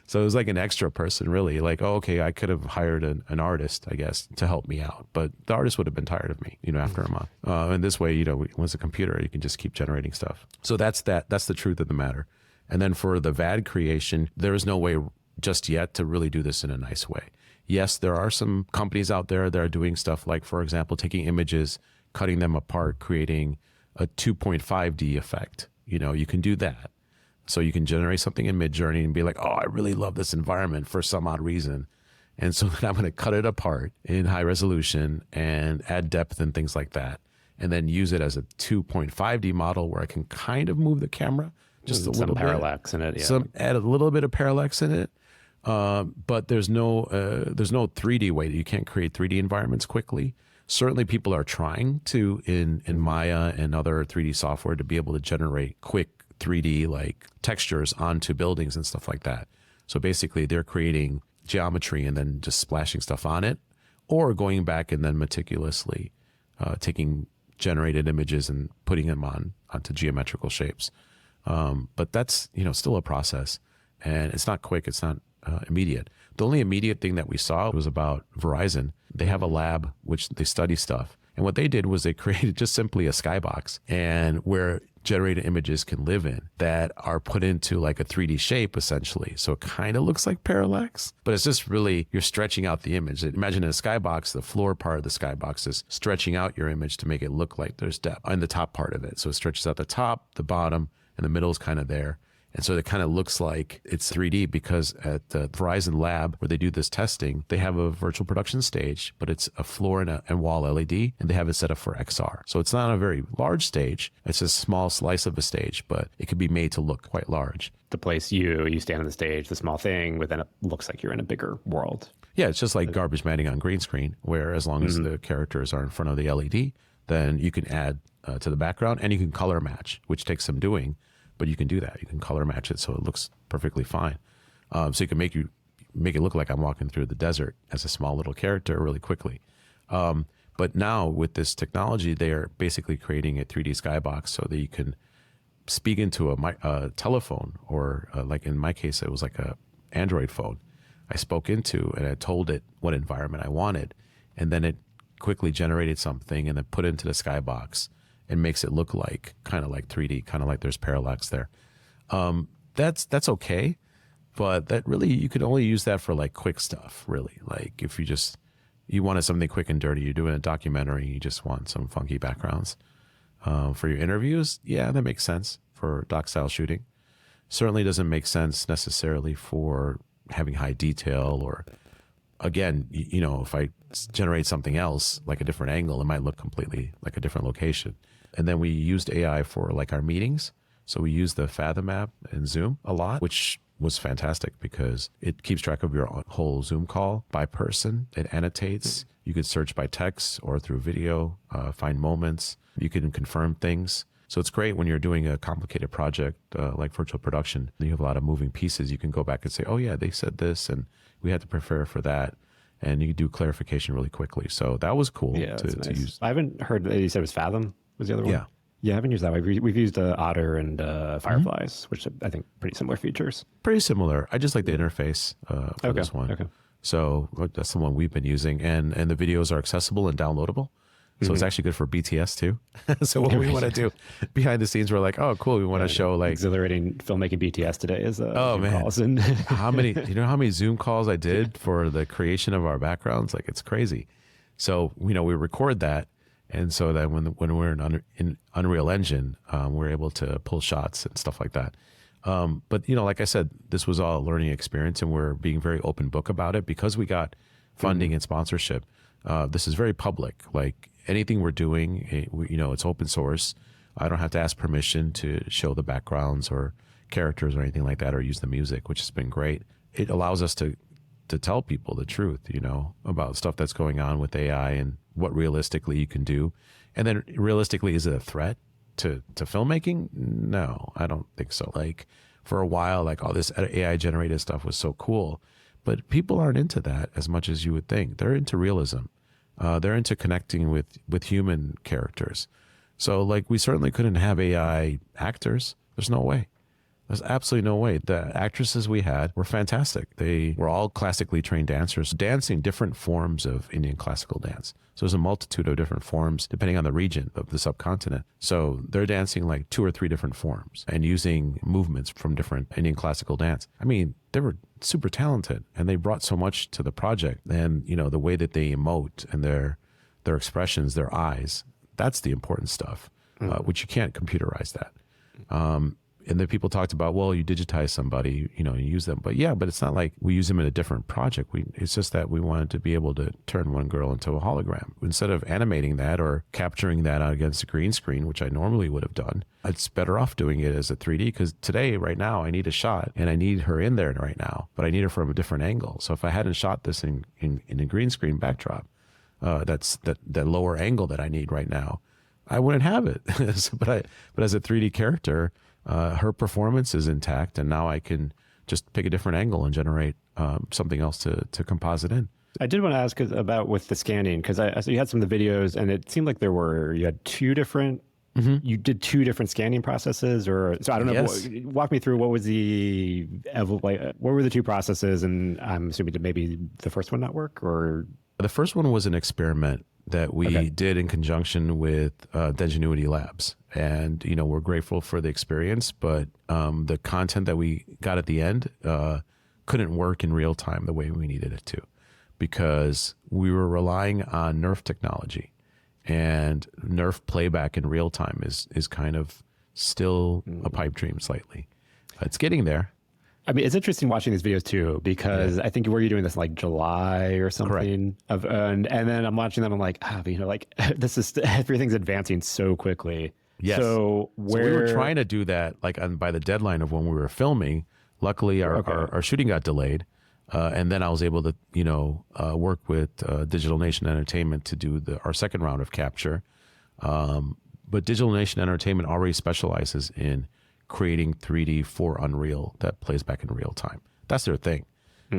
So it was like an extra person, really. Like, oh, okay, I could have hired an artist, I guess, to help me out. But the artist would have been tired of me, you know, after a month. And this way, you know, once a computer, you can just keep generating stuff. So that's the truth of the matter. And then for the VAD creation, there is no way just yet to really do this in a nice way. Yes, there are some companies out there that are doing stuff like, for example, taking images, cutting them apart, creating a 2.5D effect. You know, you can do that. So you can generate something in Midjourney and be like, oh, I really love this environment for some odd reason. And so then I'm going to cut it apart in high resolution and add depth and things like that. And then use it as a 2.5D model where I can kind of move the camera just a little bit. Some parallax in it, yeah. Add a little bit of parallax in it. But there's no 3D way. You can't create 3D environments quickly. Certainly people are trying to in Maya and other 3D software to be able to generate quick 3D like textures onto buildings and stuff like that. So basically they're creating geometry and then just splashing stuff on it, or going back and then meticulously taking generated images and putting them onto geometrical shapes. But that's, you know, still a process, and it's not quick. It's not immediate. The only immediate thing that we saw was about Verizon. They have a lab which they study stuff. And what they did was they created just simply a skybox, and where generated images can live in that are put into like a 3D shape essentially. So it kind of looks like parallax, but it's just really, you're stretching out the image. Imagine in a skybox, the floor part of the skybox is stretching out your image to make it look like there's depth in the top part of it. So it stretches out the top, the bottom, and the middle is kind of there. And so it kind of looks like it's 3D because at the Verizon lab where they do this testing, they have a virtual production stage, but it's a floor and wall LED, and they have it set up for XR. So it's not a very large stage. It's a small slice of a stage, but it could be made to look quite large. To place you stand on the stage, the small thing, but then it looks like you're in a bigger world. Yeah, it's just like garbage matting on green screen, where as long as the characters are in front of the LED, then you can add to the background, and you can color match, which takes some doing. But you can do that. You can color match it so it looks perfectly fine. So you can make it look like I'm walking through the desert as a small little character really quickly. But now with this technology, they are basically creating a 3D skybox so that you can speak into a telephone, or like in my case, it was like a Android phone. I spoke into, and I told it what environment I wanted, and then it quickly generated something and then put it into the skybox. And makes it look like kind of like 3D, kind of like there's parallax there. That's okay, but that really, you could only use that for like quick stuff, really. Like if you wanted something quick and dirty, you're doing a documentary, you just want some funky backgrounds. For your interviews, yeah, that makes sense for doc style shooting. Certainly doesn't make sense necessarily for having high detail, or again, you know, if I generate something else, like a different angle, it might look completely like a different location. And then we used AI for like our meetings. So we used the Fathom app in Zoom a lot, which was fantastic because it keeps track of your whole Zoom call by person. It annotates. You could search by text or through video, find moments. You can confirm things. So it's great when you're doing a complicated project like virtual production. You have a lot of moving pieces. You can go back and say, oh yeah, they said this and we had to prepare for that. And you do clarification really quickly. So that was cool to use. I haven't heard that you said it was Fathom was the other one. Yeah, I haven't used that. We've used Otter and Fireflies, which I think pretty similar features. Pretty similar. I just like the interface for this one. Okay. So that's the one we've been using. And the videos are accessible and downloadable. So it's actually good for BTS too. So what we want to do behind the scenes, we're like, oh, cool. We want to show like exhilarating filmmaking BTS today is oh man, calls and how many Zoom calls I did for the creation of our backgrounds? Like it's crazy. So we record that, and so that when we're in Unreal Engine, we're able to pull shots and stuff like that. But like I said, this was all a learning experience, and we're being very open book about it because we got funding and sponsorship. This is very public. Like anything we're doing, it's open source. I don't have to ask permission to show the backgrounds or characters or anything like that, or use the music, which has been great. It allows us to tell people the truth, about stuff that's going on with AI and what realistically you can do. And then realistically, is it a threat to filmmaking? No, I don't think so. Like for a while, like all this AI generated stuff was so cool, but people aren't into that as much as you would think. They're into realism. They're into connecting with human characters. So like we certainly couldn't have AI actors. There's no way. There's absolutely no way. The actresses we had were fantastic. They were all classically trained dancers, dancing different forms of Indian classical dance. So there's a multitude of different forms depending on the region of the subcontinent. So they're dancing like 2 or 3 different forms and using movements from different Indian classical dance. I mean, they were super talented, and they brought so much to the project. And the way that they emote and their expressions, their eyes, that's the important stuff, which you can't computerize that. And then people talked about, well, you digitize somebody, you use them. But yeah, but it's not like we use them in a different project. It's just that we wanted to be able to turn one girl into a hologram. Instead of animating that or capturing that out against a green screen, which I normally would have done, it's better off doing it as a 3D, because today, right now, I need a shot and I need her in there right now, but I need her from a different angle. So if I hadn't shot this in a green screen backdrop, that's that lower angle that I need right now, I wouldn't have it. but as a 3D character, her performance is intact, and now I can just pick a different angle and generate something else to composite in. I did want to ask about with the scanning, because so you had some of the videos, and it seemed like you had 2 different. You did 2 different scanning processes, or so I don't know. Yes. Walk me through what were the 2 processes, and I'm assuming did maybe the first one not work, or the first one was an experiment that we did in conjunction with Dengenuity Labs. And, we're grateful for the experience, but the content that we got at the end couldn't work in real time the way we needed it to, because we were relying on NERF technology, and NERF playback in real time is kind of still a pipe dream slightly. It's getting there. I mean, it's interesting watching these videos too, because I think you're doing this in like July or something. Correct. And then I'm watching them. I'm like, this is everything's advancing so quickly. Yes. So we were trying to do that like by the deadline of when we were filming. Luckily, our shooting got delayed, and then I was able to work with Digital Nation Entertainment to do our second round of capture. But Digital Nation Entertainment already specializes in creating 3D for Unreal that plays back in real time. That's their thing.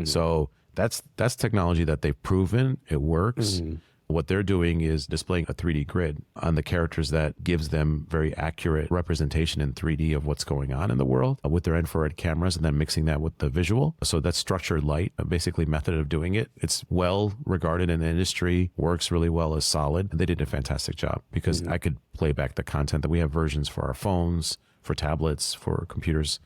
So that's technology that they've proven it works. What they're doing is displaying a 3D grid on the characters that gives them very accurate representation in 3D of what's going on in the world with their infrared cameras, and then mixing that with the visual. So that's structured light, basically method of doing it. It's well regarded in the industry, works really well as solid. And they did a fantastic job, because I could play back the content that we have versions for our phones, for tablets, for computers,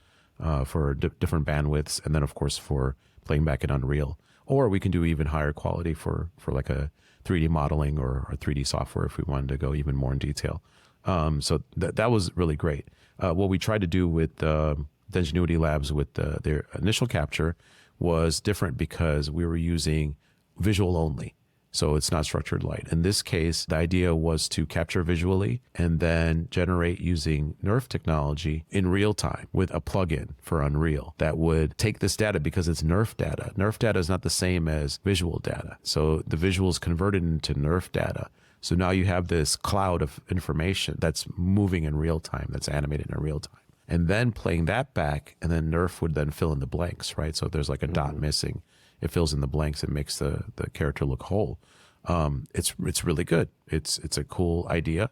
for different bandwidths, and then of course for playing back in Unreal. Or we can do even higher quality for like a 3D modeling or 3D software if we wanted to go even more in detail. So that was really great. What we tried to do with Dengenuity Labs with their initial capture was different, because we were using visual only. So it's not structured light. In this case, the idea was to capture visually and then generate using NERF technology in real time with a plugin for Unreal that would take this data, because it's NERF data. NERF data is not the same as visual data. So the visual is converted into NERF data. So now you have this cloud of information that's moving in real time, that's animated in real time. And then playing that back, and then NERF would then fill in the blanks, right? So if there's like a dot missing, it fills in the blanks and makes the character look whole. It's really good. It's a cool idea.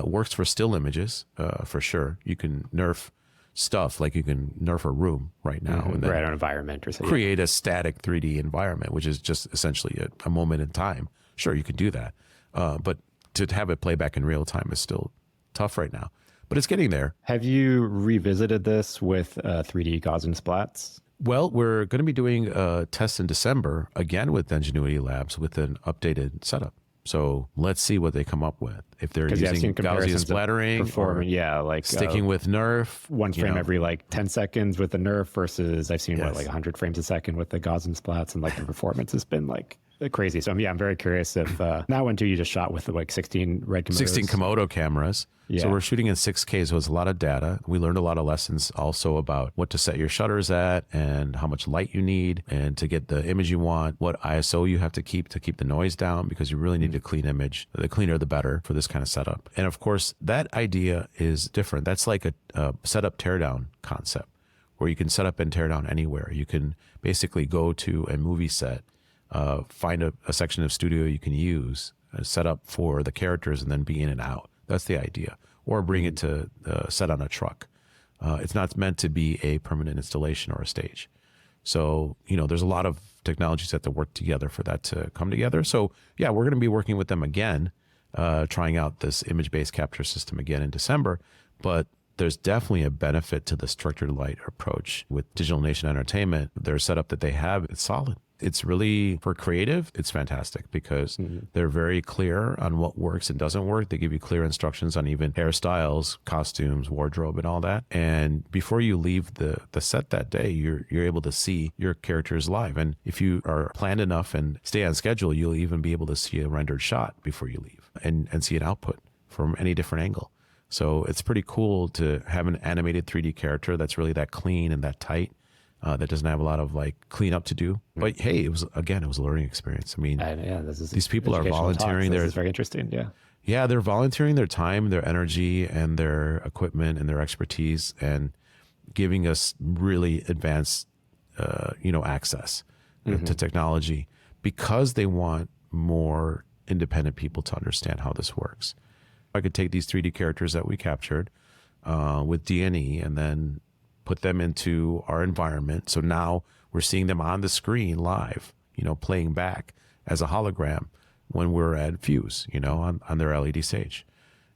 Works for still images, for sure. You can NERF stuff, like you can NERF a room right now, and then an environment or something. Create a static 3D environment, which is just essentially a moment in time. Sure, you can do that. But to have it play back in real time is still tough right now, but it's getting there. Have you revisited this with 3D gauze and splats? Well, we're going to be doing a test in December again with Dengenuity Labs with an updated setup. So let's see what they come up with. If they're using Gaussian splattering or like sticking with nerf. One frame every like 10 seconds with the nerf versus I've seen like 100 frames a second with the Gaussian splats, and like the performance has been like crazy. So I'm very curious if that one too you just shot with like 16 red Komodos. 16 Komodo cameras. Yeah. So we're shooting in 6K, so it's a lot of data. We learned a lot of lessons also about what to set your shutters at and how much light you need, and to get the image you want, what ISO you have to keep the noise down, because you really need a clean image. The cleaner, the better for this kind of setup. And of course, that idea is different. That's like a setup teardown concept where you can set up and tear down anywhere. You can basically go to a movie set, find a section of studio you can use, set up for the characters, and then be in and out. That's the idea. Or bring it to set on a truck. It's not meant to be a permanent installation or a stage. So, there's a lot of technologies that have to work together for that to come together. So yeah, we're going to be working with them again, trying out this image-based capture system again in December. But there's definitely a benefit to the structured light approach with Digital Nation Entertainment. Their setup that they have, it's solid. It's really, for creative, it's fantastic because they're very clear on what works and doesn't work. They give you clear instructions on even hairstyles, costumes, wardrobe, and all that. And before you leave the set that day, you're able to see your characters live. And if you are planned enough and stay on schedule, you'll even be able to see a rendered shot before you leave and see an output from any different angle. So it's pretty cool to have an animated 3D character that's really that clean and that tight. That doesn't have a lot of like cleanup to do, but hey, it was a learning experience. I mean, these people are volunteering. This is very interesting. Yeah, they're volunteering their time, their energy, and their equipment and their expertise, and giving us really advanced, access to technology because they want more independent people to understand how this works. I could take these 3D characters that we captured with DNE and then put them into our environment. So now we're seeing them on the screen live, playing back as a hologram when we're at Fuse, on their LED stage.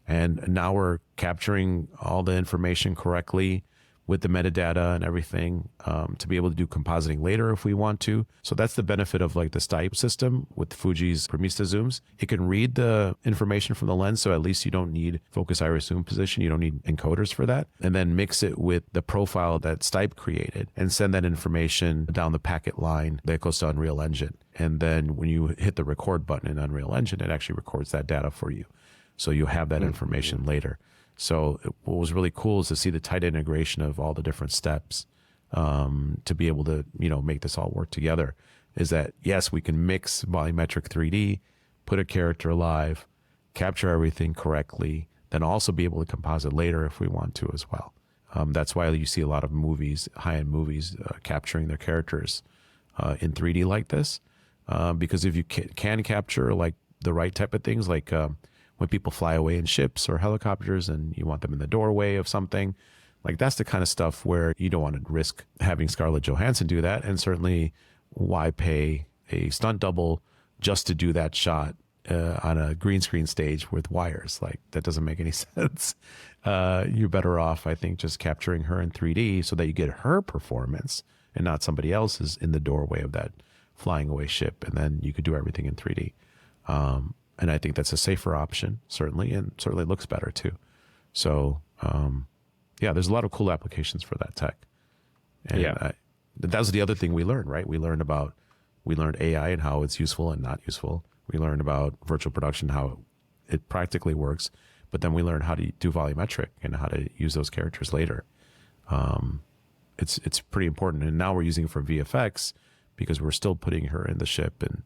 And now we're capturing all the information correctly with the metadata and everything to be able to do compositing later if we want to. So that's the benefit of like the stYpe system with Fuji's Premista Zooms. It can read the information from the lens, so at least you don't need focus, iris, zoom position. You don't need encoders for that. And then mix it with the profile that stYpe created and send that information down the packet line that goes to Unreal Engine. And then when you hit the record button in Unreal Engine, it actually records that data for you. So you have that information later. So what was really cool is to see the tight integration of all the different steps to be able to, make this all work together. Is that, yes, we can mix volumetric 3D, put a character live, capture everything correctly, then also be able to composite later if we want to as well. That's why you see a lot of movies, high-end movies, capturing their characters in 3D like this. Because if you can capture like the right type of things, like when people fly away in ships or helicopters and you want them in the doorway of something, like that's the kind of stuff where you don't want to risk having Scarlett Johansson do that. And certainly why pay a stunt double just to do that shot on a green screen stage with wires? Like that doesn't make any sense. You're better off, I think, just capturing her in 3D so that you get her performance and not somebody else's in the doorway of that flying away ship. And then you could do everything in 3D. And I think that's a safer option, certainly, and certainly looks better too. So, there's a lot of cool applications for that tech. And that was the other thing we learned, right? We learned AI and how it's useful and not useful. We learned about virtual production, how it practically works, but then we learned how to do volumetric and how to use those characters later. It's pretty important. And now we're using it for VFX because we're still putting her in the ship and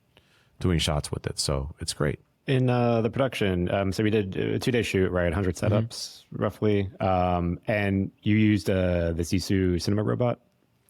doing shots with it. So it's great. In the production, so we did a 2-day shoot, right? 100 setups roughly. And you used the ZEISS cinema robot?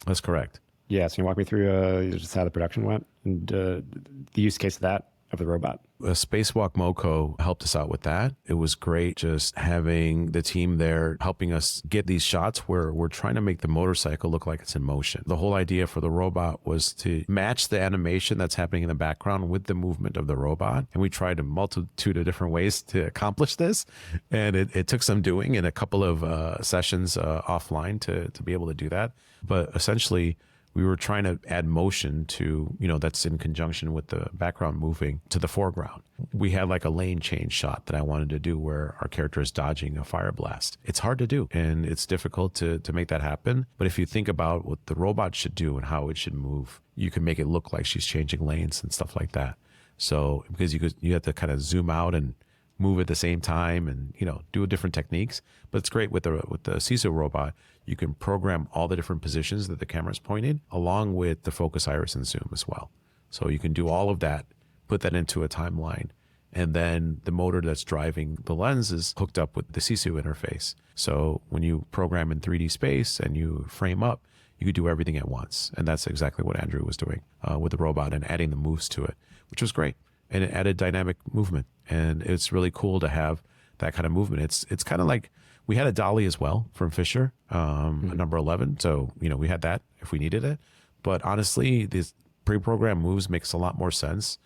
That's correct. Yeah, so can you walk me through just how the production went and the use case of that? of the robot? Spacewalk Moco helped us out with that. It was great just having the team there helping us get these shots where we're trying to make the motorcycle look like it's in motion. The whole idea for the robot was to match the animation that's happening in the background with the movement of the robot. And we tried a multitude of different ways to accomplish this. And it took some doing in a couple of sessions offline to be able to do that. But essentially, we were trying to add motion to, that's in conjunction with the background moving to the foreground. We had like a lane change shot that I wanted to do where our character is dodging a fire blast. It's hard to do and it's difficult to make that happen. But if you think about what the robot should do and how it should move, you can make it look like she's changing lanes and stuff like that. So because you have to kind of zoom out and move at the same time and, do different techniques. But it's great with the SISU robot. You can program all the different positions that the camera's pointed along with the focus, iris, and zoom as well. So you can do all of that, put that into a timeline. And then the motor that's driving the lens is hooked up with the SISU interface. So when you program in 3D space and you frame up, you could do everything at once. And that's exactly what Andrew was doing with the robot and adding the moves to it, which was great. And it added dynamic movement. And it's really cool to have that kind of movement. It's kind of like, we had a dolly as well from Fisher, number 11. So, we had that if we needed it. But honestly, these pre-programmed moves makes a lot more sense.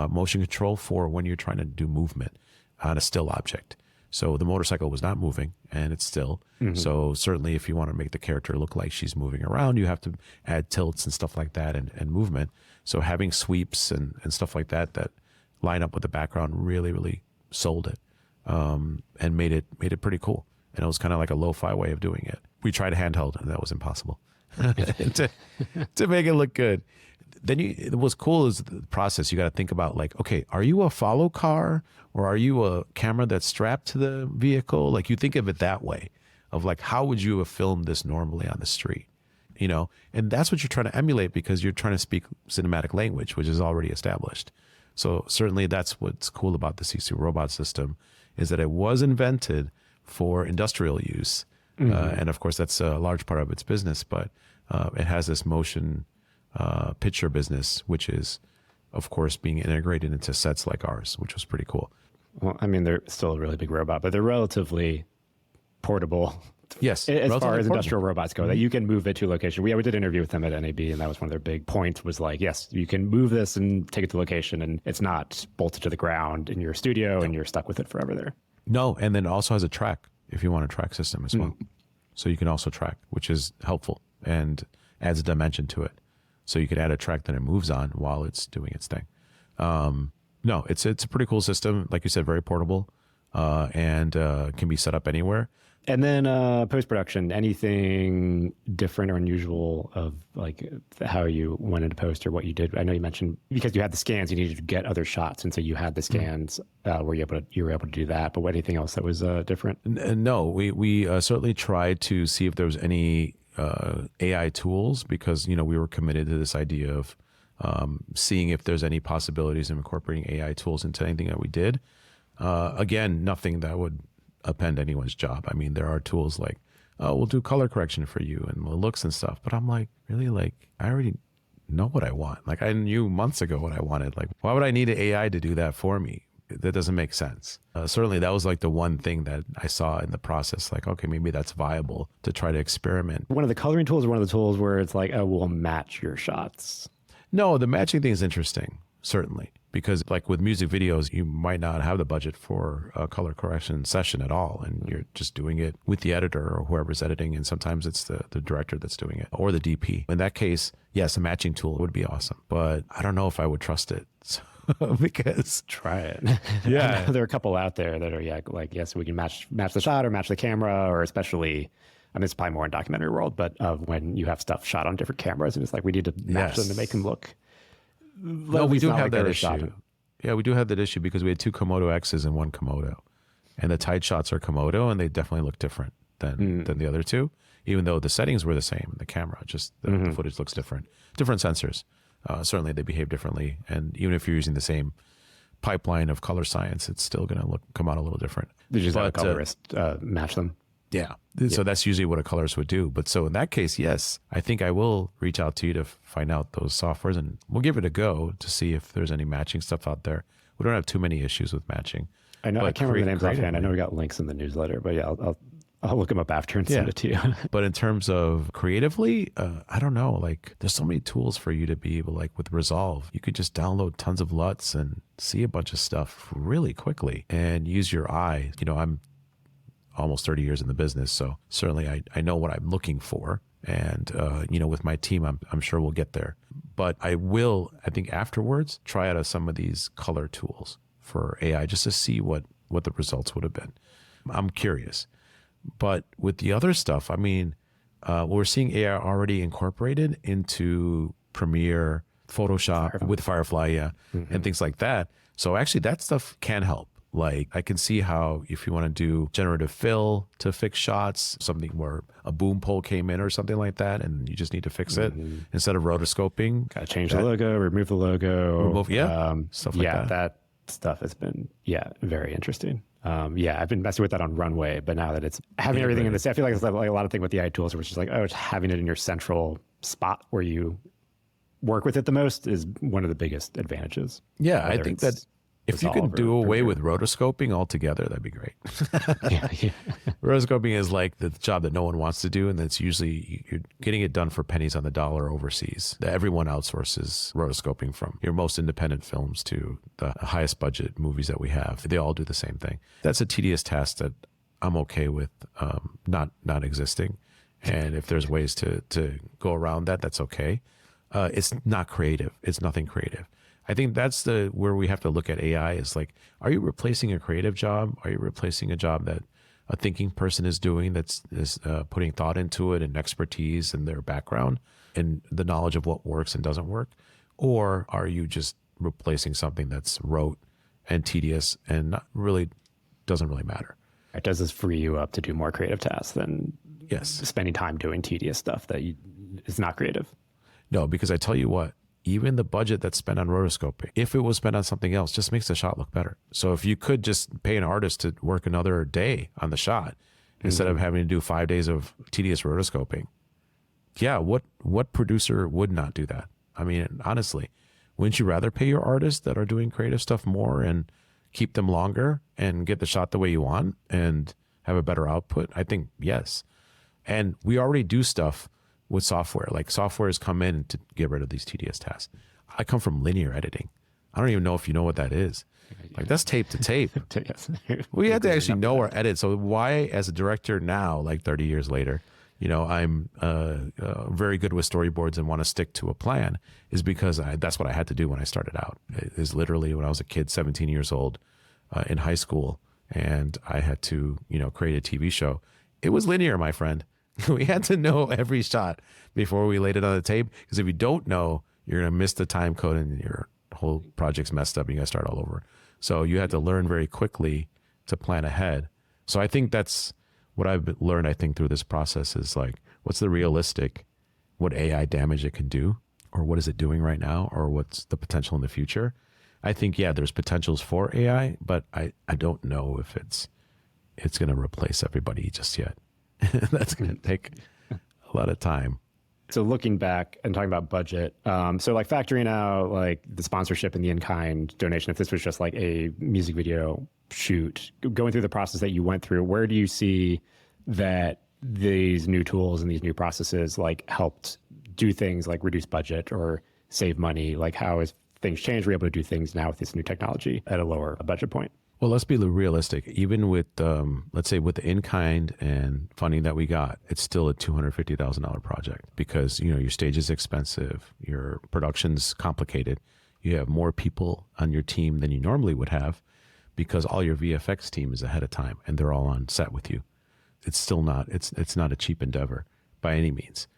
Motion control for when you're trying to do movement on a still object. So the motorcycle was not moving and it's still. So certainly if you want to make the character look like she's moving around, you have to add tilts and stuff like that and movement. So having sweeps and stuff like that line up with the background really, really sold it and made it pretty cool. And it was kind of like a lo-fi way of doing it. We tried handheld and that was impossible to make it look good. Then what's cool is the process. You got to think about like, okay, are you a follow car or are you a camera that's strapped to the vehicle? Like you think of it that way of like, how would you have filmed this normally on the street? And that's what you're trying to emulate because you're trying to speak cinematic language, which is already established. So certainly that's what's cool about the SISU robot system is that it was invented for industrial use. And of course, that's a large part of its business, but it has this motion picture business, which is, of course, being integrated into sets like ours, which was pretty cool. Well, I mean, they're still a really big robot, but they're relatively portable. Yes. As far as industrial robots go, that you can move it to a location. We did an interview with them at NAB, and that was one of their big points was like, yes, you can move this and take it to location, and it's not bolted to the ground in your studio and you're stuck with it forever there. No, and then it also has a track if you want a track system as well. So you can also track, which is helpful and adds a dimension to it. So you could add a track that it moves on while it's doing its thing. No, it's a pretty cool system. Like you said, very portable and can be set up anywhere. And then post-production, anything different or unusual of like how you went into post or what you did? I know you mentioned because you had the scans, you needed to get other shots. And so you had the scans where you were able to do that. But anything else that was different? No, we certainly tried to see if there was any AI tools because, we were committed to this idea of seeing if there's any possibilities of incorporating AI tools into anything that we did. Again, nothing that would append anyone's job. I mean, there are tools like, we'll do color correction for you and looks and stuff. But I'm like, really? Like, I already know what I want. Like, I knew months ago what I wanted. Like, why would I need an AI to do that for me? That doesn't make sense. Certainly, that was like the one thing that I saw in the process. Like, okay, maybe that's viable to try to experiment. One of the coloring tools or one of the tools where it's like, oh, we'll match your shots. No, the matching thing is interesting, certainly. Because like with music videos, you might not have the budget for a color correction session at all. And you're just doing it with the editor or whoever's editing. And sometimes it's the director that's doing it or the DP. In that case, yes, a matching tool would be awesome. But I don't know if I would trust it. Because try it. Yeah. There are a couple out there that are like, yes, we can match the shot or match the camera, or especially, I mean, it's probably more in documentary world, but when you have stuff shot on different cameras and it's like, we need to match them to make them look. No, we do have that issue. Yeah, we do have that issue because we had two Komodo X's and one Komodo. And the tight shots are Komodo and they definitely look different than the other two, even though the settings were the same in the camera, just the footage looks different. Different sensors. Certainly they behave differently. And even if you're using the same pipeline of color science, it's still going to come out a little different. Did you just have a colorist match them? Yeah. So that's usually what a colorist would do. But so in that case, yes, I think I will reach out to you to find out those softwares, and we'll give it a go to see if there's any matching stuff out there. We don't have too many issues with matching. I know. I can't remember the names offhand. I know we got links in the newsletter, but yeah, I'll look them up after and send it to you. But in terms of creatively, I don't know. Like, there's so many tools for you to be able, like with Resolve, you could just download tons of LUTs and see a bunch of stuff really quickly and use your eye. You know, I'm almost 30 years in the business, so certainly I know what I'm looking for. And, you know, with my team, I'm sure we'll get there. But I will, I think afterwards, try out some of these color tools for AI just to see what the results would have been. I'm curious. But with the other stuff, I mean, we're seeing AI already incorporated into Premiere, Photoshop, with Firefly, and things like that. So actually that stuff can help. Like, I can see how if you want to do generative fill to fix shots, something where a boom pole came in or something like that, and you just need to fix it instead of rotoscoping. Got to change the logo, remove the logo. Stuff like that. That stuff has been, very interesting. I've been messing with that on Runway, but now that it's having everything in this, I feel like it's like a lot of things with the AI tools, which is like, it's having it in your central spot where you work with it the most is one of the biggest advantages. Yeah, I think that if you can do away with rotoscoping altogether, that'd be great. Rotoscoping is like the job that no one wants to do, and that's usually you're getting it done for pennies on the dollar overseas. Everyone outsources rotoscoping, from your most independent films to the highest budget movies that we have. They all do the same thing. That's a tedious task that I'm okay with not existing. And if there's ways to go around that, that's okay. It's not creative. It's nothing creative. I think that's where we have to look at AI is like, are you replacing a creative job? Are you replacing a job that a thinking person is doing that's putting thought into it and expertise and their background and the knowledge of what works and doesn't work? Or are you just replacing something that's rote and tedious and doesn't really matter? Does this free you up to do more creative tasks than spending time doing tedious stuff that is not creative? No, because I tell you what, even the budget that's spent on rotoscoping, if it was spent on something else, just makes the shot look better. So if you could just pay an artist to work another day on the shot instead of having to do 5 days of tedious rotoscoping, what producer would not do that? I mean, honestly, wouldn't you rather pay your artists that are doing creative stuff more and keep them longer and get the shot the way you want and have a better output? I think yes. And we already do stuff with software. Like, software has come in to get rid of these tedious tasks. I come from linear editing. I don't even know if you know what that is. Like, that's tape to tape. We had to actually know our edit. So why, as a director now, like 30 years later, you know, I'm very good with storyboards and want to stick to a plan, is because that's what I had to do when I started out. It is literally when I was a kid, 17 years old, in high school, and I had to, you know, create a TV show. It was linear, my friend. We had to know every shot before we laid it on the tape, because if you don't know, you're going to miss the time code and your whole project's messed up and you got to start all over. So you had to learn very quickly to plan ahead. So I think that's what I've learned, I think, through this process is like, what's the realistic, what AI damage it can do, or what is it doing right now, or what's the potential in the future? I think, there's potentials for AI, but I don't know if it's going to replace everybody just yet. That's going to take a lot of time. So looking back and talking about budget, so like factoring out like the sponsorship and the in-kind donation, if this was just like a music video shoot, going through the process that you went through, where do you see that these new tools and these new processes like helped do things like reduce budget or save money? Like, how has things changed? We're able to do things now with this new technology at a lower budget point. Well, let's be realistic. Even with, let's say, with the in-kind and funding that we got, it's still a $250,000 project because, you know, your stage is expensive, your production's complicated, you have more people on your team than you normally would have because all your VFX team is ahead of time and they're all on set with you. It's still not, it's not a cheap endeavor by any means,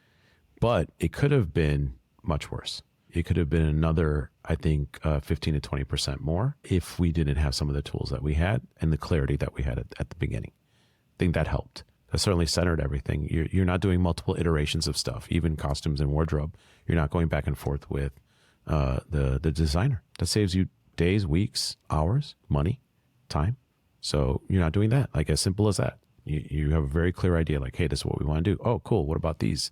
but it could have been much worse. It could have been another, I think, 15 to 20% more if we didn't have some of the tools that we had and the clarity that we had at the beginning. I think that helped. That certainly centered everything. You're not doing multiple iterations of stuff, even costumes and wardrobe. You're not going back and forth with the designer. That saves you days, weeks, hours, money, time. So you're not doing that. Like, as simple as that. You have a very clear idea, like, hey, this is what we want to do. Oh, cool. What about these?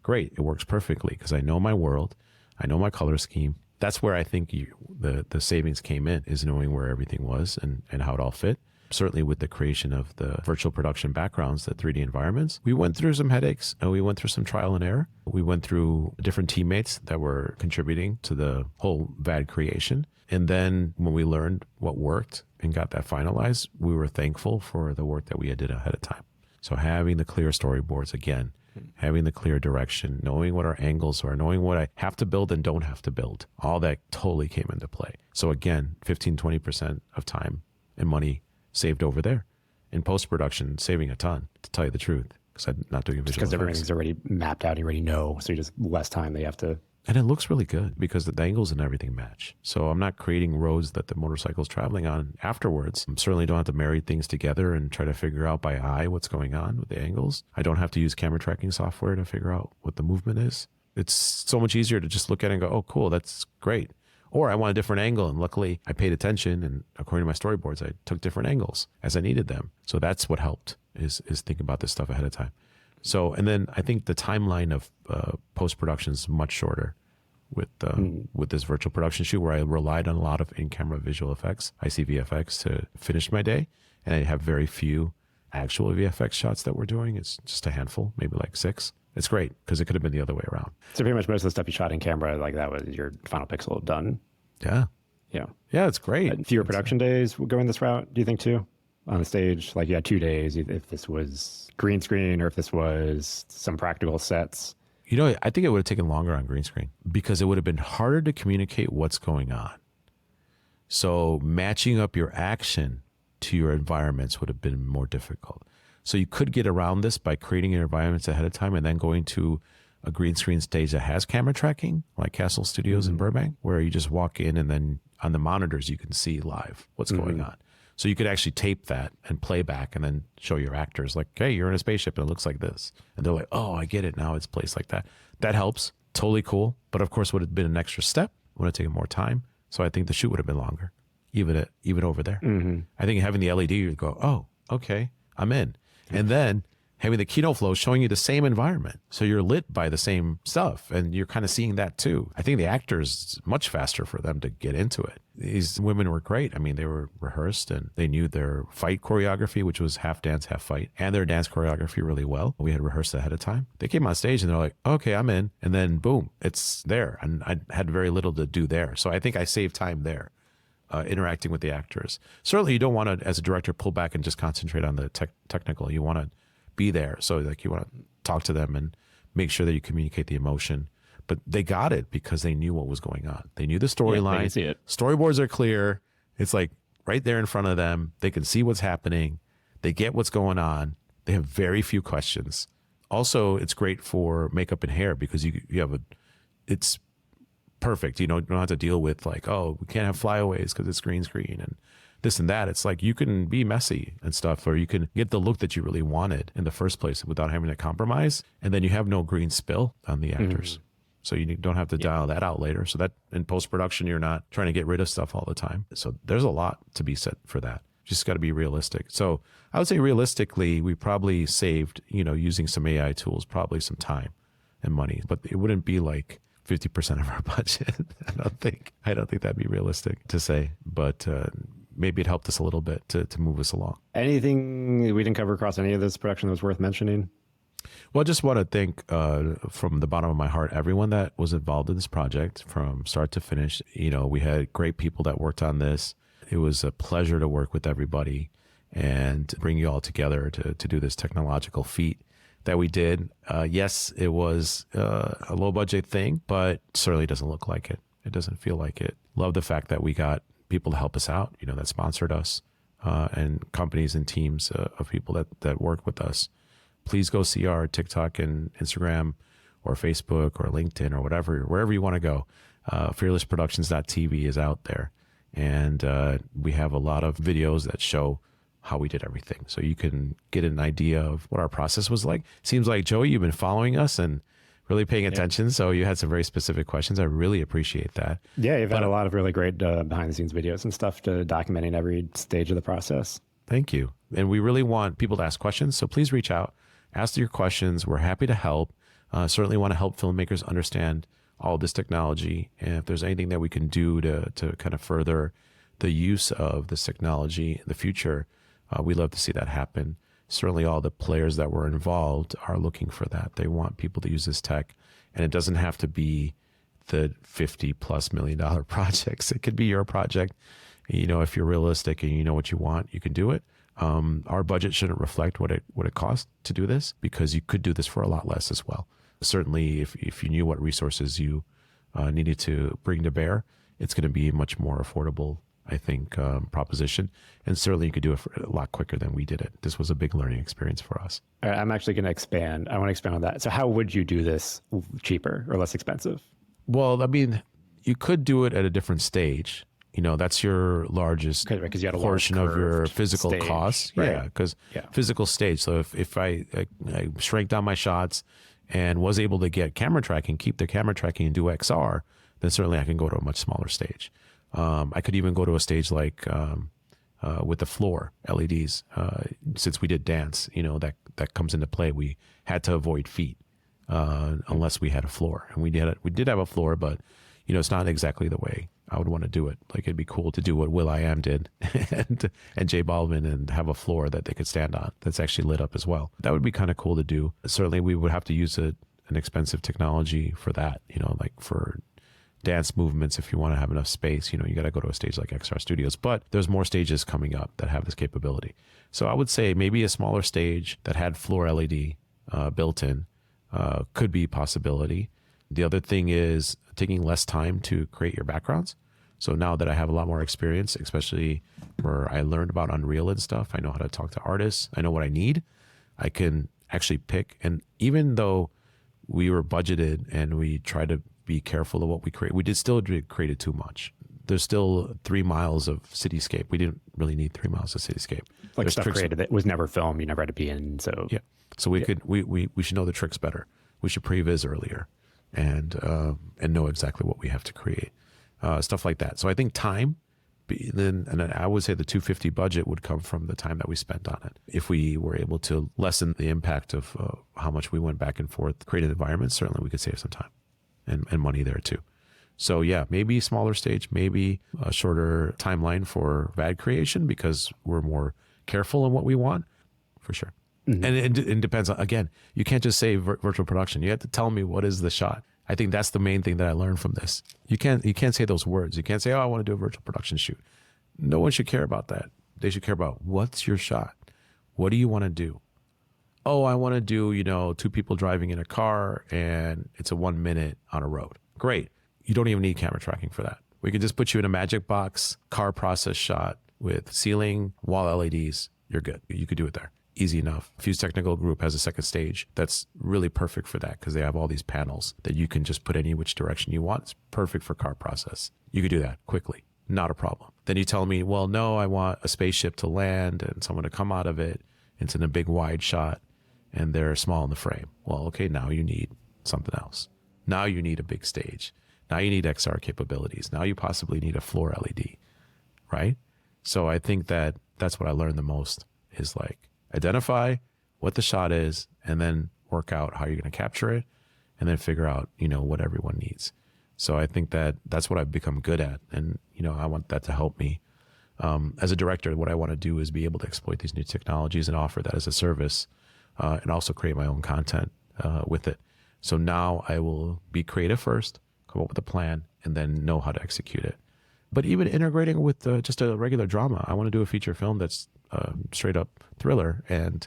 Great. It works perfectly because I know my world. I know my color scheme. That's where I think the savings came in, is knowing where everything was and how it all fit. Certainly with the creation of the virtual production backgrounds, the 3D environments, we went through some headaches and we went through some trial and error. We went through different teammates that were contributing to the whole VAD creation. And then when we learned what worked and got that finalized, we were thankful for the work that we had did ahead of time. So having the clear storyboards, again, having the clear direction, knowing what our angles are, knowing what I have to build and don't have to build, all that totally came into play. So again, 15, 20% of time and money saved over there. In post-production, saving a ton, to tell you the truth, because I'm not doing visual effects. Because everything's already mapped out, you already know, so you just less time they have to. And it looks really good because the angles and everything match. So I'm not creating roads that the motorcycle's traveling on afterwards. I certainly don't have to marry things together and try to figure out by eye what's going on with the angles. I don't have to use camera tracking software to figure out what the movement is. It's so much easier to just look at it and go, oh, cool, that's great. Or I want a different angle, and luckily I paid attention, and according to my storyboards, I took different angles as I needed them. So that's what helped, is thinking about this stuff ahead of time. So, and then I think the timeline of post-production is much shorter with this virtual production shoot, where I relied on a lot of in-camera visual effects, IC VFX, to finish my day. And I have very few actual VFX shots that we're doing. It's just a handful, maybe like 6. It's great because it could have been the other way around. So pretty much most of the stuff you shot in camera, like that was your final pixel done. Yeah. Yeah. Yeah, it's great. Fewer production days going this route, do you think, too? On the stage, like you had 2 days, if this was green screen or if this was some practical sets. You know, I think it would have taken longer on green screen because it would have been harder to communicate what's going on. So matching up your action to your environments would have been more difficult. So you could get around this by creating your environments ahead of time and then going to a green screen stage that has camera tracking, like Castle Studios in Burbank, where you just walk in and then on the monitors you can see live what's going on. So you could actually tape that and play back and then show your actors like, hey, you're in a spaceship and it looks like this. And they're like, oh, I get it. Now it's placed like that. That helps. Totally cool. But of course, would have been an extra step. Would have taken more time. So I think the shoot would have been longer, even over there. I think having the LED, you'd go, oh, okay, I'm in. And then having the Kino Flo showing you the same environment. So you're lit by the same stuff and you're kind of seeing that too. I think the actors, much faster for them to get into it. These women were great. I mean, they were rehearsed and they knew their fight choreography, which was half dance, half fight, and their dance choreography really well. We had rehearsed ahead of time. They came on stage and they're like, okay, I'm in. And then boom, it's there. And I had very little to do there. So I think I saved time there. Interacting with the actors. Certainly you don't want to, as a director, pull back and just concentrate on the technical. You want to be there. So like you want to talk to them and make sure that you communicate the emotion. But they got it because they knew what was going on. They knew the storyline. They see it. Storyboards are clear. It's like right there in front of them. They can see what's happening. They get what's going on. They have very few questions. Also, it's great for makeup and hair because you have it's perfect. You don't have to deal with like, oh, we can't have flyaways because it's green screen and this and that. It's like you can be messy and stuff, or you can get the look that you really wanted in the first place without having to compromise. And then you have no green spill on the actors. So you don't have to dial that out later. So that in post-production, you're not trying to get rid of stuff all the time. So there's a lot to be said for that. Just got to be realistic. So I would say realistically, we probably saved, using some AI tools, probably some time and money, but it wouldn't be like 50% of our budget. I don't think that'd be realistic to say, but maybe it helped us a little bit to move us along. Anything we didn't cover across any of this production that was worth mentioning? Well, I just want to thank from the bottom of my heart, everyone that was involved in this project from start to finish. We had great people that worked on this. It was a pleasure to work with everybody and bring you all together to do this technological feat that we did. Yes, it was a low budget thing, but certainly doesn't look like it. It doesn't feel like it. Love the fact that we got people to help us out, that sponsored us, and companies and teams of people that work with us. Please go see our TikTok and Instagram or Facebook or LinkedIn or whatever, wherever you want to go. Fearlessproductions.tv is out there. And we have a lot of videos that show how we did everything. So you can get an idea of what our process was like. Seems like, Joey, you've been following us and really paying attention. So you had some very specific questions. I really appreciate that. Yeah, you've had a lot of really great behind the scenes videos and stuff to documenting every stage of the process. Thank you. And we really want people to ask questions. So please reach out, ask your questions. We're happy to help. Certainly want to help filmmakers understand all this technology. And if there's anything that we can do to kind of further the use of this technology in the future, we'd love to see that happen. Certainly all the players that were involved are looking for that. They want people to use this tech, and it doesn't have to be the $50+ million projects. It could be your project. You know, if you're realistic and you know what you want, you can do it. Our budget shouldn't reflect what it costs to do this, because you could do this for a lot less as well. Certainly, if you knew what resources you needed to bring to bear, it's going to be a much more affordable, I think, proposition. And certainly you could do it for a lot quicker than we did it. This was a big learning experience for us. All right, I'm actually going to expand. I want to expand on that. So how would you do this cheaper or less expensive? Well, I mean, you could do it at a different stage. You know, that's your largest portion of your physical costs. Right? Yeah, because physical stage. So if I shrank down my shots and was able to get camera tracking, keep the camera tracking and do XR, then certainly I can go to a much smaller stage. I could even go to a stage like with the floor LEDs. Since we did dance, you know, that comes into play. We had to avoid feet unless we had a floor, and we did have a floor, but you know, it's not exactly the way I would want to do it. Like, it'd be cool to do what will.i.am did and J Balvin, and have a floor that they could stand on that's actually lit up as well. That would be kind of cool to do. Certainly we would have to use an expensive technology for that, you know, like for dance movements. If you want to have enough space, you know, you got to go to a stage like XR Studios, but there's more stages coming up that have this capability. So I would say maybe a smaller stage that had floor LED built in could be a possibility. The other thing is taking less time to create your backgrounds. So now that I have a lot more experience, especially where I learned about Unreal and stuff, I know how to talk to artists. I know what I need. I can actually pick. And even though we were budgeted and we tried to be careful of what we create, we did still create it too much. There's still 3 miles of cityscape. We didn't really need 3 miles of cityscape. Like, there's stuff created that was never filmed, you never had to be in. So yeah. So we should know the tricks better. We should previs earlier and know exactly what we have to create. Stuff like that. So I think time, and I would say the $250 budget would come from the time that we spent on it. If we were able to lessen the impact of how much we went back and forth creating environments, certainly we could save some time and money there too. So yeah, maybe smaller stage, maybe a shorter timeline for VAD creation because we're more careful in what we want, for sure. Mm-hmm. And it depends on, again, you can't just say virtual production. You have to tell me what is the shot. I think that's the main thing that I learned from this. You can't say those words. You can't say, oh, I want to do a virtual production shoot. No one should care about that. They should care about, what's your shot? What do you want to do? Oh, I want to do, you know, 2 people driving in a car and it's a 1 minute on a road. Great. You don't even need camera tracking for that. We could just put you in a magic box, car process shot with ceiling, wall LEDs. You're good. You could do it there. Easy enough. Fuse Technical Group has a second stage that's really perfect for that because they have all these panels that you can just put any which direction you want. It's perfect for car process. You could do that quickly. Not a problem. Then you tell me, well, no, I want a spaceship to land and someone to come out of it. It's in a big wide shot and they're small in the frame. Well, okay, now you need something else. Now you need a big stage. Now you need XR capabilities. Now you possibly need a floor LED, right? So I think that's what I learned the most is like, identify what the shot is and then work out how you're going to capture it and then figure out, you know, what everyone needs. So I think that's what I've become good at. And, you know, I want that to help me. As a director, what I want to do is be able to exploit these new technologies and offer that as a service and also create my own content with it. So now I will be creative first, come up with a plan, and then know how to execute it. But even integrating with just a regular drama, I want to do a feature film that's straight up thriller. And,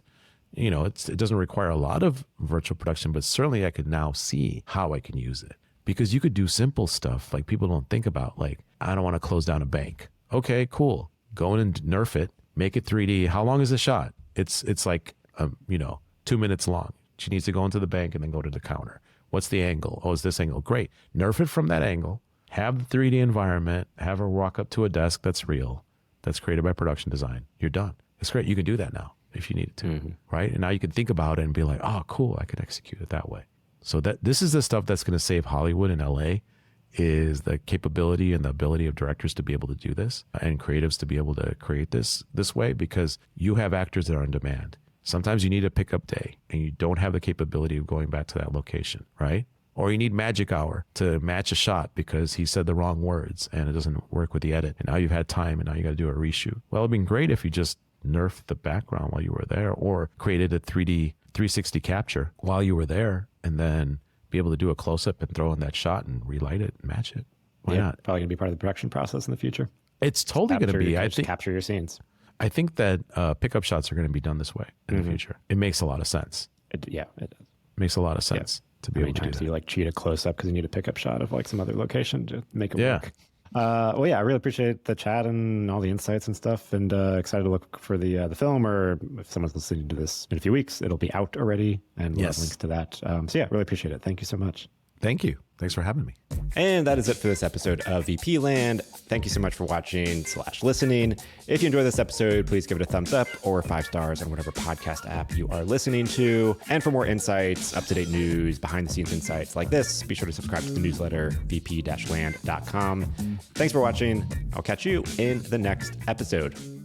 you know, it doesn't require a lot of virtual production, but certainly I could now see how I can use it. Because you could do simple stuff like people don't think about, like, I don't want to close down a bank. Okay, cool. Go in and nerf it, make it 3D. How long is the shot? It's like, 2 minutes long. She needs to go into the bank and then go to the counter. What's the angle? Oh, it's this angle. Great. Nerf it from that angle. Have the 3D environment. Have her walk up to a desk that's real, that's created by production design. You're done. It's great. You can do that now if you needed to, right? And now you can think about it and be like, oh, cool, I could execute it that way. So this is the stuff that's going to save Hollywood and LA is the capability and the ability of directors to be able to do this and creatives to be able to create this way, because you have actors that are on demand. Sometimes you need a pickup day and you don't have the capability of going back to that location, right? Or you need magic hour to match a shot because he said the wrong words and it doesn't work with the edit. And now you've had time and now you got to do a reshoot. Well, it'd been great if you just nerfed the background while you were there, or created a 3D 360 capture while you were there, and then be able to do a close-up and throw in that shot and relight it and match it. Why not? Probably going to be part of the production process in the future. It's totally going to be. I think capture your scenes. I think that pickup shots are going to be done this way in the future. It makes a lot of sense. It does. Makes a lot of sense to be able to do that. You like cheat a close-up because you need a pickup shot of like some other location to make it work. Well, yeah, I really appreciate the chat and all the insights and stuff, and excited to look for the film, or if someone's listening to this in a few weeks, it'll be out already, and we'll have links to that. So yeah, really appreciate it. Thank you so much. Thank you. Thanks for having me. And that is it for this episode of VP Land. Thank you so much for watching / listening. If you enjoyed this episode, please give it a thumbs up or 5 stars on whatever podcast app you are listening to. And for more insights, up-to-date news, behind-the-scenes insights like this, be sure to subscribe to the newsletter, vp-land.com. Thanks for watching. I'll catch you in the next episode.